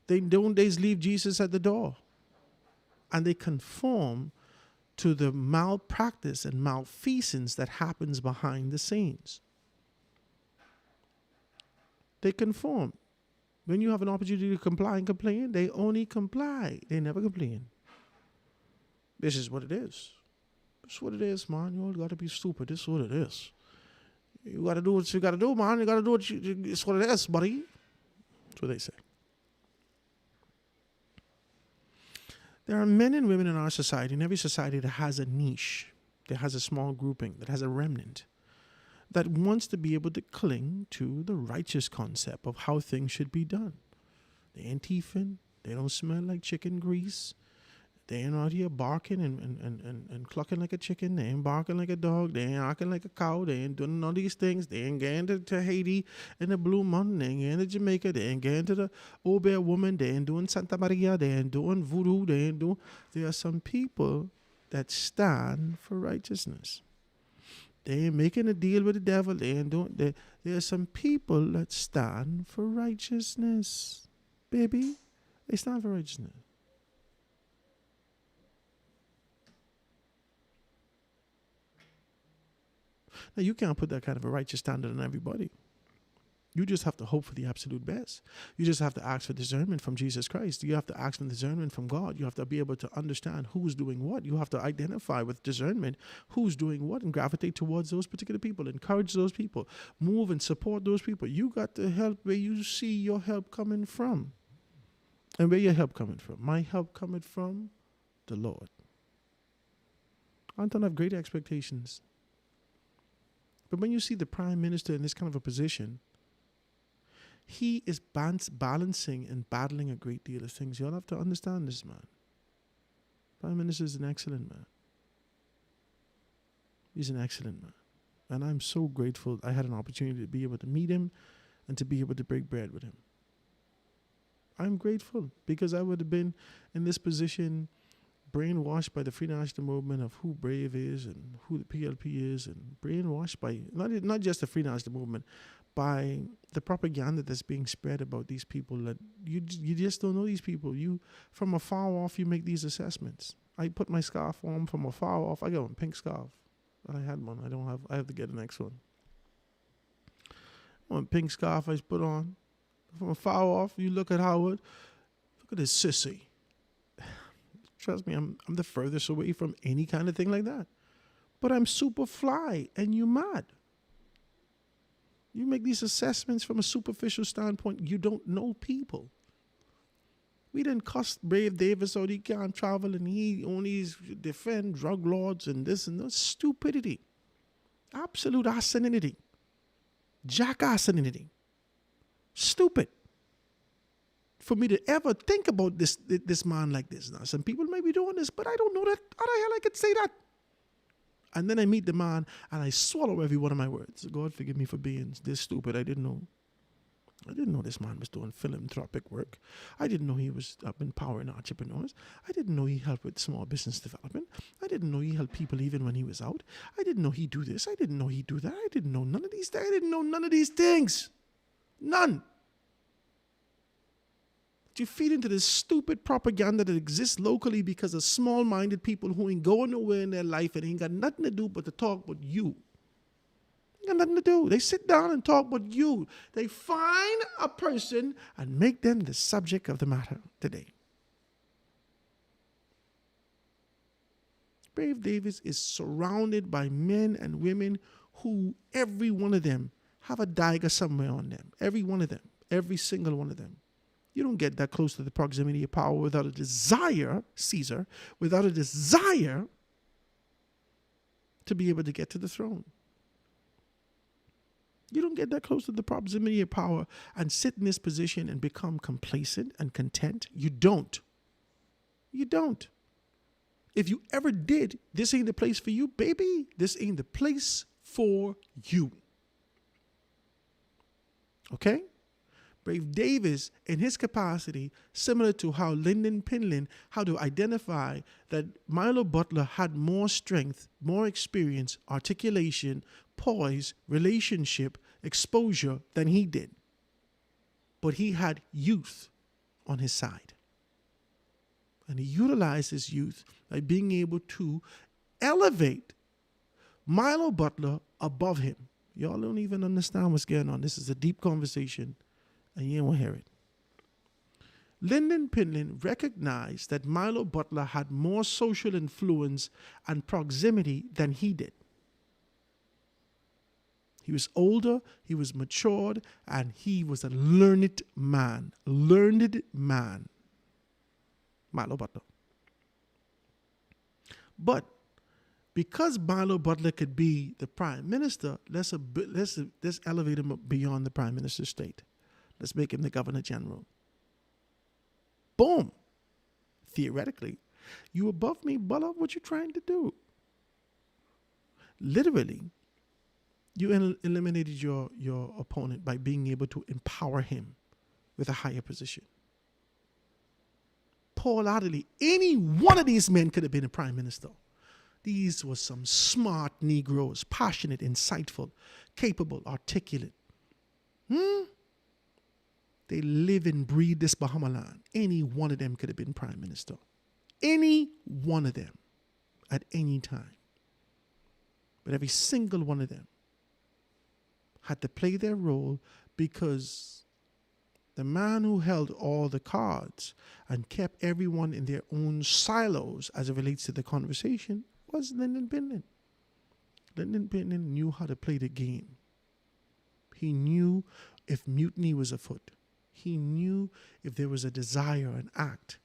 they just leave Jesus at the door, and they conform to the malpractice and malfeasance that happens behind the scenes. They conform. When you have an opportunity to comply and complain, they only comply. They never complain. This is what it is. This is what it is, man. You all got to be stupid. This is what it is. You got to do what you got to do, man. You got to do it's what it is, buddy. That's what they say. There are men and women in our society, in every society, that has a niche, that has a small grouping, that has a remnant, that wants to be able to cling to the righteous concept of how things should be done. They ain't teething. They don't smell like chicken grease. They ain't out here barking and clucking like a chicken. They ain't barking like a dog. They ain't acting like a cow. They ain't doing all these things. They ain't getting to Haiti in the Blue Mountain. They ain't getting to Jamaica. They ain't getting to the Old Bear Woman. They ain't doing Santa Maria. They ain't doing voodoo. They ain't doing... There are some people that stand for righteousness. They ain't making a deal with the devil. They ain't doing... There are some people that stand for righteousness. Baby, they stand for righteousness. Now, you can't put that kind of a righteous standard on everybody. You just have to hope for the absolute best. You just have to ask for discernment from Jesus Christ. You have to ask for discernment from God. You have to be able to understand who's doing what. You have to identify with discernment who's doing what and gravitate towards those particular people. Encourage those people. Move and support those people. You got to help where you see your help coming from. And where your help coming from? My help coming from the Lord. I don't have great expectations. But when you see the prime minister in this kind of a position, He is balancing and battling a great deal of things. Y'all have to understand this man. Prime Minister is an excellent man. He's an excellent man. And I'm so grateful I had an opportunity to be able to meet him and to be able to break bread with him. I'm grateful because I would have been in this position brainwashed by the Free National Movement of who Brave is and who the PLP is, and brainwashed by not just the Free National Movement, by the propaganda that's being spread about these people that you just don't know these people. You, from afar off, you make these assessments. I put my scarf on from afar off. I got a pink scarf. I had one. I have to get the next one. One pink scarf I put on. From afar off, you look at Howard. Look at this sissy. Trust me, I'm the furthest away from any kind of thing like that. But I'm super fly, and you mad. You make these assessments from a superficial standpoint. You don't know people. We didn't cuss Brave Davis out. He can't travel and he only defend drug lords and this and that. Stupidity. Absolute asininity. Jackassinity. Stupid. For me to ever think about this man like this. Now, some people may be doing this, but I don't know that. How the hell I could say that? And then I meet the man and I swallow every one of my words. God forgive me for being this stupid. I didn't know this man was doing philanthropic work. I didn't know he was empowering entrepreneurs. I didn't know he helped with small business development. I didn't know he helped people even when he was out. I didn't know he do this. I didn't know he do that. I didn't know none of these things. I didn't know none of these things. None. You feed into this stupid propaganda that exists locally because of small-minded people who ain't going nowhere in their life and ain't got nothing to do but to talk about you. Ain't got nothing to do. They sit down and talk about you. They find a person and make them the subject of the matter today. Brave Davis is surrounded by men and women who, every one of them, have a dagger somewhere on them. Every one of them. Every single one of them. You don't get that close to the proximity of power without a desire, Caesar, without a desire to be able to get to the throne. You don't get that close to the proximity of power and sit in this position and become complacent and content. You don't. You don't. If you ever did, this ain't the place for you, baby. This ain't the place for you. Okay? Brave Davis, in his capacity, similar to how Lyndon Pinlin, how to identify that Milo Butler had more strength, more experience, articulation, poise, relationship, exposure than he did. But he had youth on his side. And he utilized his youth by being able to elevate Milo Butler above him. Y'all don't even understand what's going on. This is a deep conversation. And you won't hear it. Lyndon Pinlin recognized that Milo Butler had more social influence and proximity than he did. He was older, he was matured, and he was a learned man. Learned man. Milo Butler. But because Milo Butler could be the prime minister, let's elevate him up beyond the prime minister's state. Let's make him the governor general. Boom. Theoretically, you above me, Butler, what you trying to do? Literally, you eliminated your opponent by being able to empower him with a higher position. Paul Adderley, any one of these men could have been a prime minister. These were some smart Negroes, passionate, insightful, capable, articulate. They live and breathe this Bahama land. Any one of them could have been prime minister. Any one of them at any time. But every single one of them had to play their role because the man who held all the cards and kept everyone in their own silos as it relates to the conversation was Lyndon Pinlin. Lyndon Pinlin knew how to play the game. He knew if mutiny was afoot. He knew if there was a desire, an act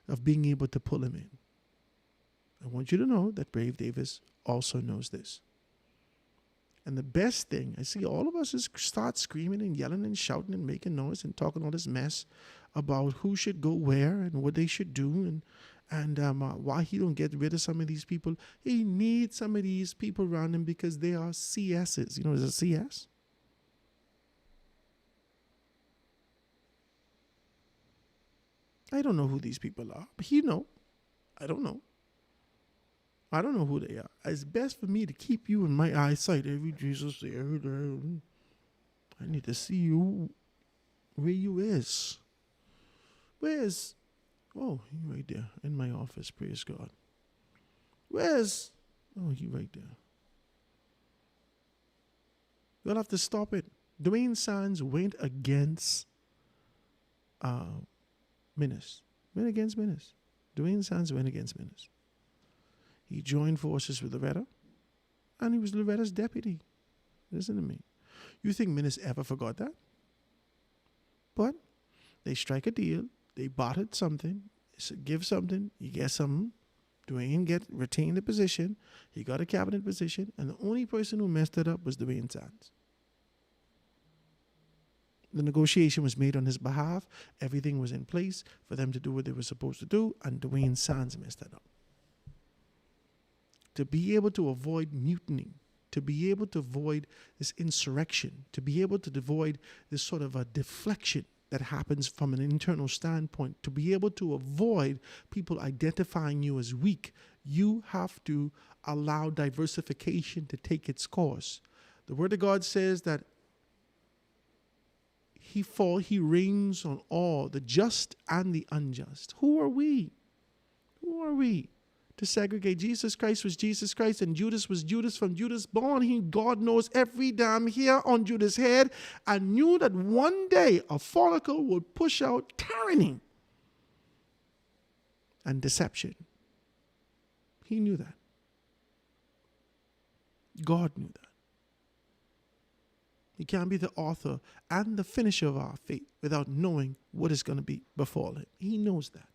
of being able to pull him in. I want you to know that Brave Davis also knows this. And the best thing, I see all of us is start screaming and yelling and shouting and making noise and talking all this mess about who should go where and what they should do and why he don't get rid of some of these people. He needs some of these people around him because they are CSs. You know, there's a CS. I don't know who these people are, but he know. I don't know. I don't know who they are. It's best for me to keep you in my eyesight every Jesus every day. I need to see you where you is. Where's, oh, he right there in my office, praise God. Where's, oh, he right there. You'll have to stop it. Dwayne Sands went against Minnis. Went against Minnis. Dwayne Sands went against Minnis. He joined forces with Loretta, and he was Loretta's deputy. Listen to me. You think Minnis ever forgot that? But they strike a deal. They bartered something. Give something. You get something. Dwayne retained the position. He got a cabinet position, and the only person who messed it up was Dwayne Sands. The negotiation was made on his behalf. Everything was in place for them to do what they were supposed to do, and Dwayne Sands messed that up. To be able to avoid mutiny, to be able to avoid this insurrection, to be able to avoid this sort of a deflection that happens from an internal standpoint, to be able to avoid people identifying you as weak, you have to allow diversification to take its course. The Word of God says that He reigns on all, the just and the unjust. Who are we? Who are we to segregate? Jesus Christ was Jesus Christ, and Judas was Judas from Judas born. God knows every damn hair on Judas' head, and knew that one day a follicle would push out tyranny and deception. He knew that. God knew that. He can't be the author and the finisher of our faith without knowing what is going to be befall him. He knows that.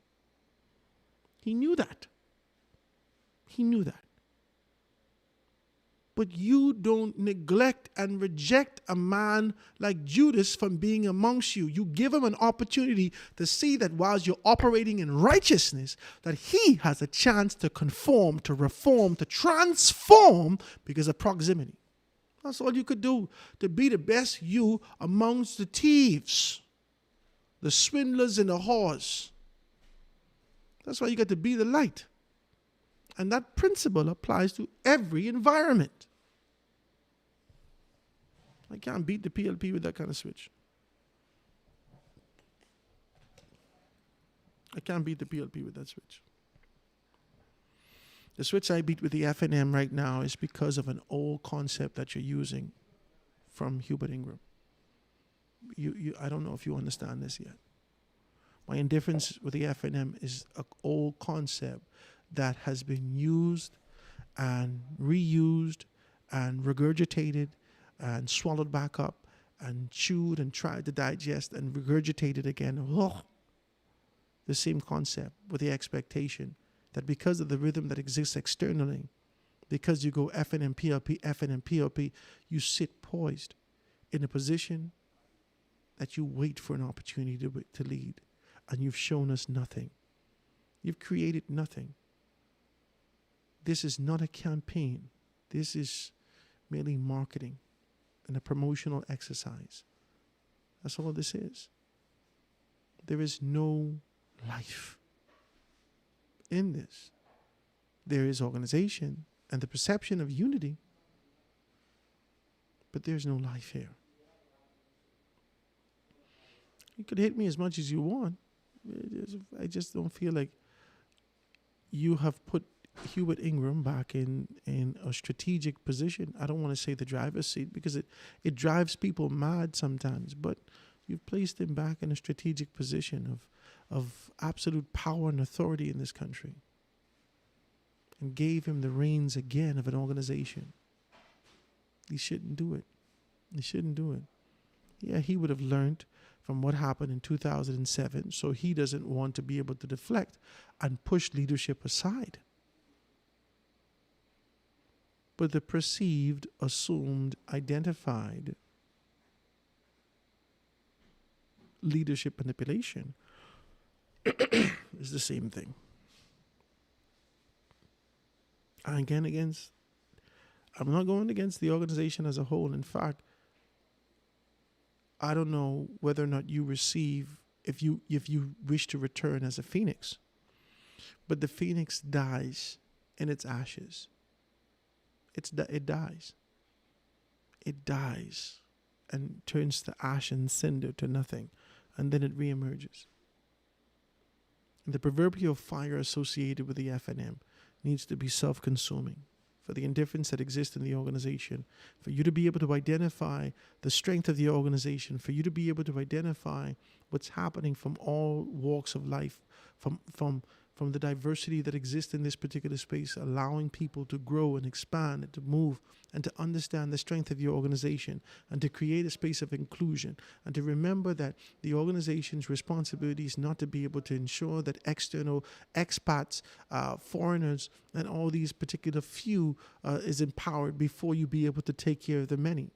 He knew that. He knew that. But you don't neglect and reject a man like Judas from being amongst you. You give him an opportunity to see that whilst you're operating in righteousness, that he has a chance to conform, to reform, to transform because of proximity. That's all you could do, to be the best you amongst the thieves, the swindlers and the whores. That's why you got to be the light. And that principle applies to every environment. I can't beat the PLP with that kind of switch. I can't beat the PLP with that switch. The switch I beat with the FNM right now is because of an old concept that you're using from Hubert Ingram. I don't know if you understand this yet. My indifference with the FNM is an old concept that has been used and reused and regurgitated and swallowed back up and chewed and tried to digest and regurgitated again. Oh, the same concept with the expectation that because of the rhythm that exists externally, because you go FNM, PLP, FNM, PLP, you sit poised in a position that you wait for an opportunity to lead. And you've shown us nothing. You've created nothing. This is not a campaign. This is merely marketing and a promotional exercise. That's all this is. There is no life in this. There is organization and the perception of unity, but there's no life here. You could hit me as much as you want. I just don't feel like you have put Hubert Ingram back in a strategic position. I don't want to say the driver's seat because it drives people mad sometimes, but you've placed him back in a strategic position of absolute power and authority in this country and gave him the reins again of an organization. He shouldn't do it. He shouldn't do it. Yeah, he would have learned from what happened in 2007, so he doesn't want to be able to deflect and push leadership aside. but the perceived, assumed, identified leadership manipulation is the same thing. I'm not going against the organization as a whole. In fact, I don't know whether or not you receive, if you wish to return as a phoenix, but the phoenix dies in its ashes. It dies. It dies and turns to ash and cinder, to nothing, and then it reemerges. The proverbial fire associated with the FNM needs to be self-consuming for the indifference that exists in the organization, for you to be able to identify the strength of the organization, for you to be able to identify what's happening from all walks of life, from the diversity that exists in this particular space, allowing people to grow and expand and to move and to understand the strength of your organization and to create a space of inclusion and to remember that the organization's responsibility is not to be able to ensure that external expats, foreigners, and all these particular few is empowered before you be able to take care of the many.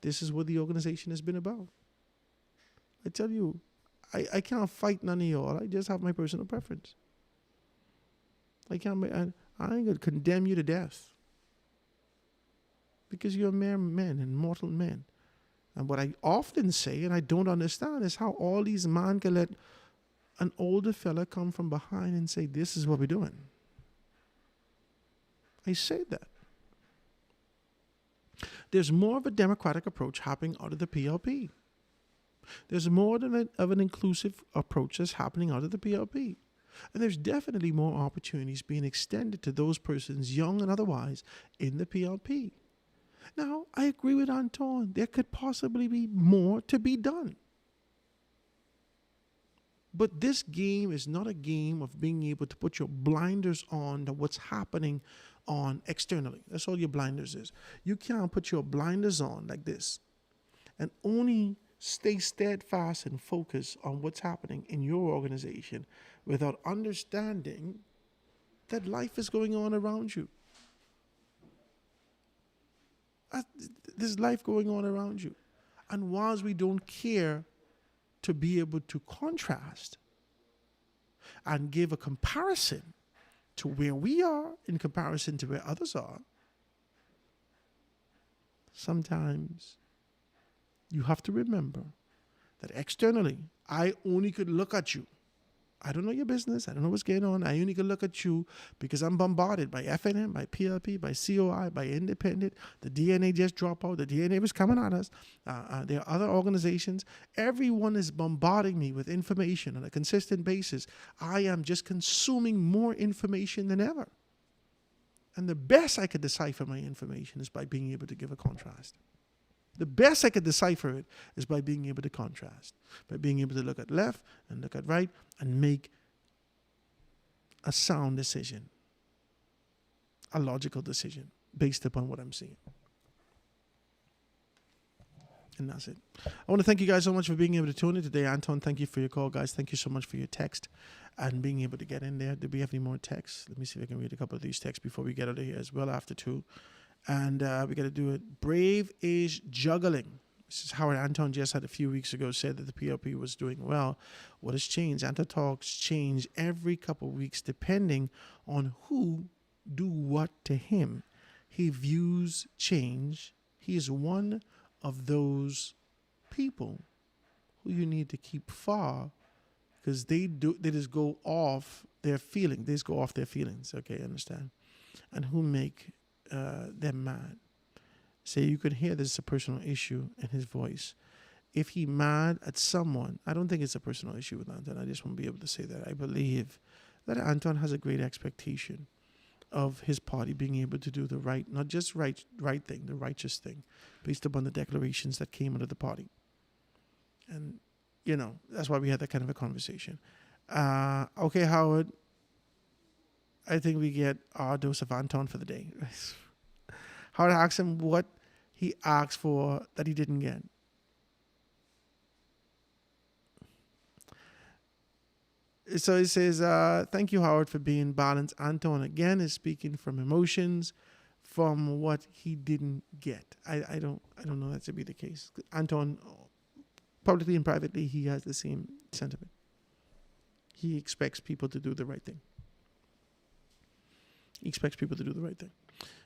This is what the organization has been about. I tell you, I can't fight none of y'all. I just have my personal preference. I ain't gonna condemn you to death because you're mere men and mortal men. And what I often say, and I don't understand, is how all these men can let an older fella come from behind and say, "This is what we're doing." I say that. There's more of a democratic approach happening out of the PLP. There's more of an inclusive approach that's happening out of the PLP. And there's definitely more opportunities being extended to those persons, young and otherwise, in the PLP. Now, I agree with Anton. There could possibly be more to be done. But this game is not a game of being able to put your blinders on to what's happening on externally. That's all your blinders is. You can't put your blinders on like this and only stay steadfast and focused on what's happening in your organization without understanding that life is going on around you. There's life going on around you. And whilst we don't care to be able to contrast and give a comparison to where we are in comparison to where others are, sometimes you have to remember that externally, I only could look at you. I don't know your business. I don't know what's going on. I only can look at you because I'm bombarded by FNM, by PLP, by COI, by Independent. The DNA just dropped out. The DNA was coming at us. There are other organizations. Everyone is bombarding me with information on a consistent basis. I am just consuming more information than ever. And the best I could decipher my information is by being able to give a contrast. The best I could decipher it is by being able to contrast, by being able to look at left and look at right and make a sound decision, a logical decision based upon what I'm seeing. And that's it. I want to thank you guys so much for being able to tune in today. Anton, thank you for your call, guys. Thank you so much for your text and being able to get in there. Do we have any more texts? Let me see if I can read a couple of these texts before we get out of here as well after 2. And we got to do it. Brave is juggling. This is Howard Anton just had a few weeks ago said that the PLP was doing well. What has changed? Anton Talks change every couple of weeks depending on who do what to him. He views change. He is one of those people who you need to keep far because they just go off their feelings. They just go off their feelings. Okay, understand? And who make them mad. Say you could hear this is a personal issue in his voice. If he mad at someone, I don't think it's a personal issue with Anton. I just want to be able to say that. I believe that Anton has a great expectation of his party being able to do the right, not just right thing, the righteous thing, based upon the declarations that came out of the party. And, you know, that's why we had that kind of a conversation. Okay, Howard, I think we get our dose of Anton for the day. Howard asked him what he asked for that he didn't get. So he says, thank you, Howard, for being balanced. Anton again is speaking from emotions, from what he didn't get. I don't know that to be the case. Anton, publicly and privately, he has the same sentiment. He expects people to do the right thing.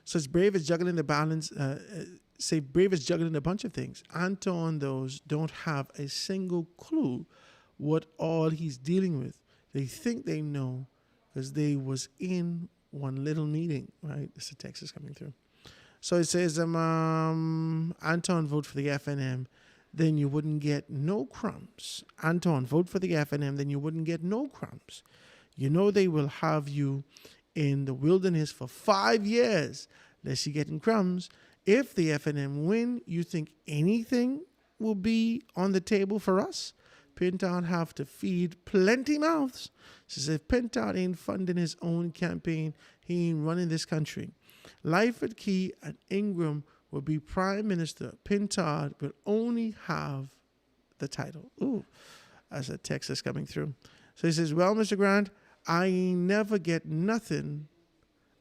So it's brave as juggling the balance. Say brave as juggling a bunch of things. Anton, those don't have a single clue what all he's dealing with. They think they know because they was in one little meeting, right? This is Texas coming through. So it says, Anton, vote for the FNM, then you wouldn't get no crumbs. Anton, vote for the FNM, then you wouldn't get no crumbs. You know they will have you in the wilderness for 5 years, unless you're getting crumbs. If the FNM win, you think anything will be on the table for us? Pintard have to feed plenty mouths. Says if Pintard ain't funding his own campaign, he ain't running this country. Lyford Key and Ingram will be prime minister. Pintard will only have the title. Ooh, that's a Texas coming through. So he says, well, Mr. Grant, I ain't never get nothing.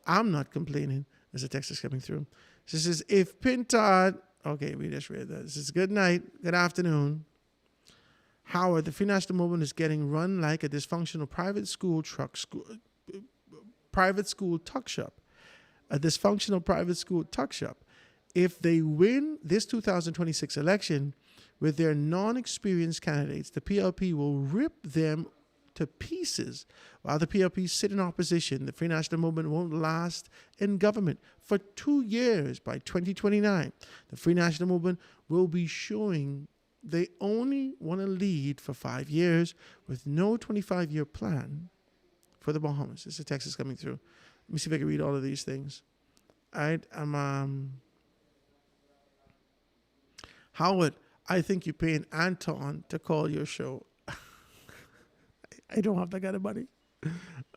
I'm not complaining. There's a Texas coming through. So he says, if Pintard, okay, we just read that. This is good night, good afternoon. Howard, the Free National Movement is getting run like a dysfunctional private school tuck shop. A dysfunctional private school tuck shop. If they win this 2026 election with their non-experienced candidates, the PLP will rip them to pieces. While the PLP sit in opposition, the Free National Movement won't last in government for 2 years. By 2029, the Free National Movement will be showing they only want to lead for 5 years with no 25-year plan for the Bahamas. This is Texas coming through. Let me see if I can read all of these things. All right. Howard, I think you're paying Anton to call your show. I don't have that kind of money.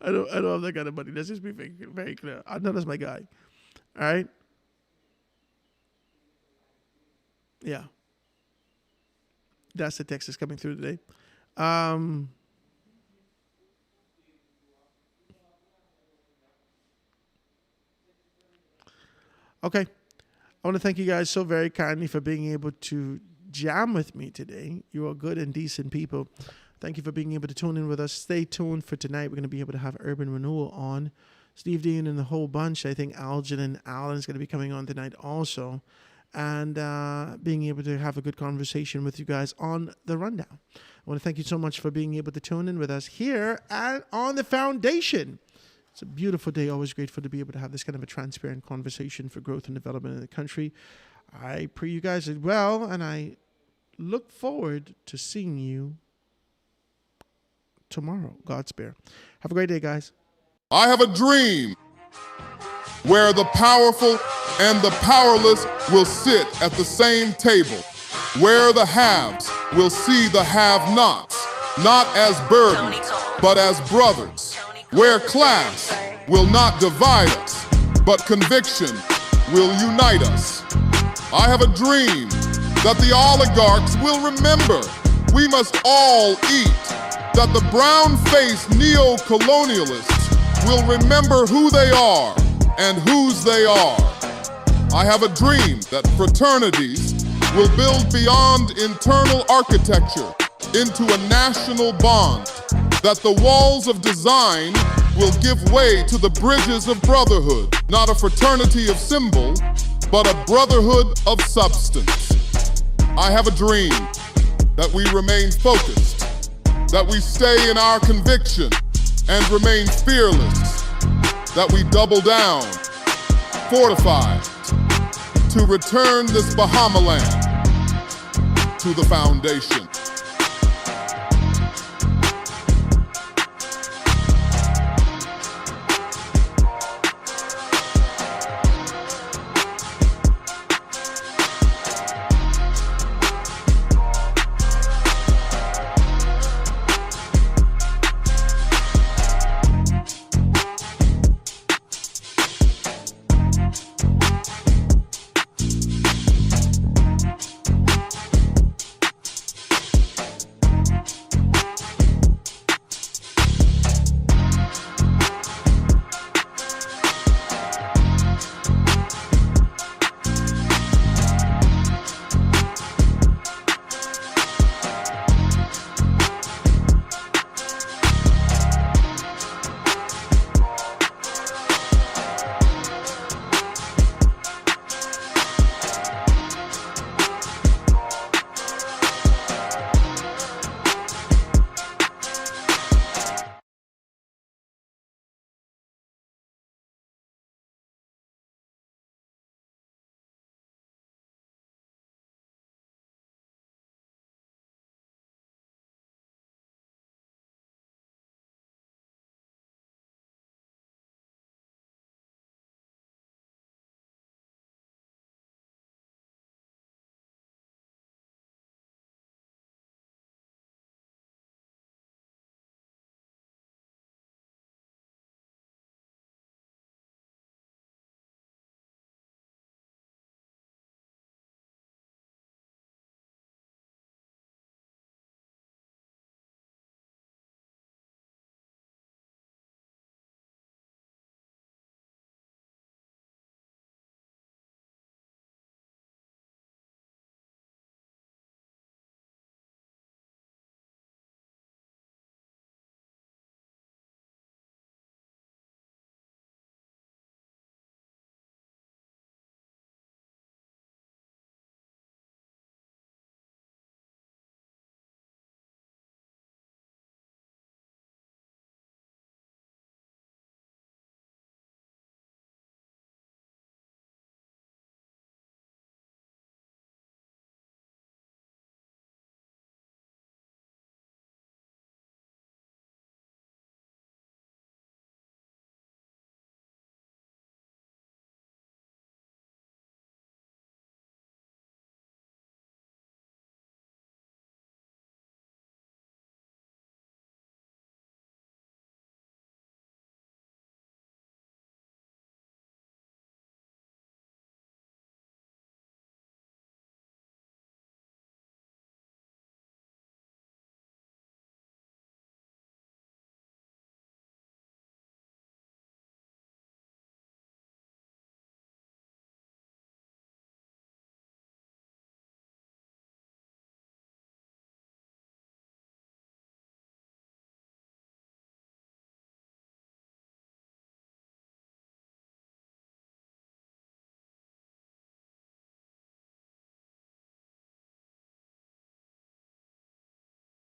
I don't have that kind of money. Let's just be very clear. Anton's my guy. All right. Yeah. That's the Texas coming through today. Okay. I want to thank you guys so very kindly for being able to jam with me today. You are good and decent people. Thank you for being able to tune in with us. Stay tuned for tonight. We're going to be able to have Urban Renewal on. Steve Dean and the whole bunch. I think Algin and Alan is going to be coming on tonight also. And being able to have a good conversation with you guys on the rundown. I want to thank you so much for being able to tune in with us here and on the foundation. It's a beautiful day. Always grateful to be able to have this kind of a transparent conversation for growth and development in the country. I pray you guys did well, and I look forward to seeing you tomorrow. God spare. Have a great day, guys. I have a dream where the powerful and the powerless will sit at the same table, where the haves will see the have-nots, not as burdens, but as brothers, where class will not divide us, but conviction will unite us. I have a dream that the oligarchs will remember we must all eat, that the brown-faced neo-colonialists will remember who they are and whose they are. I have a dream that fraternities will build beyond internal architecture into a national bond, that the walls of design will give way to the bridges of brotherhood, not a fraternity of symbol, but a brotherhood of substance. I have a dream that we remain focused, that we stay in our conviction and remain fearless, that we double down, fortified, to return this Bahama land to the foundation.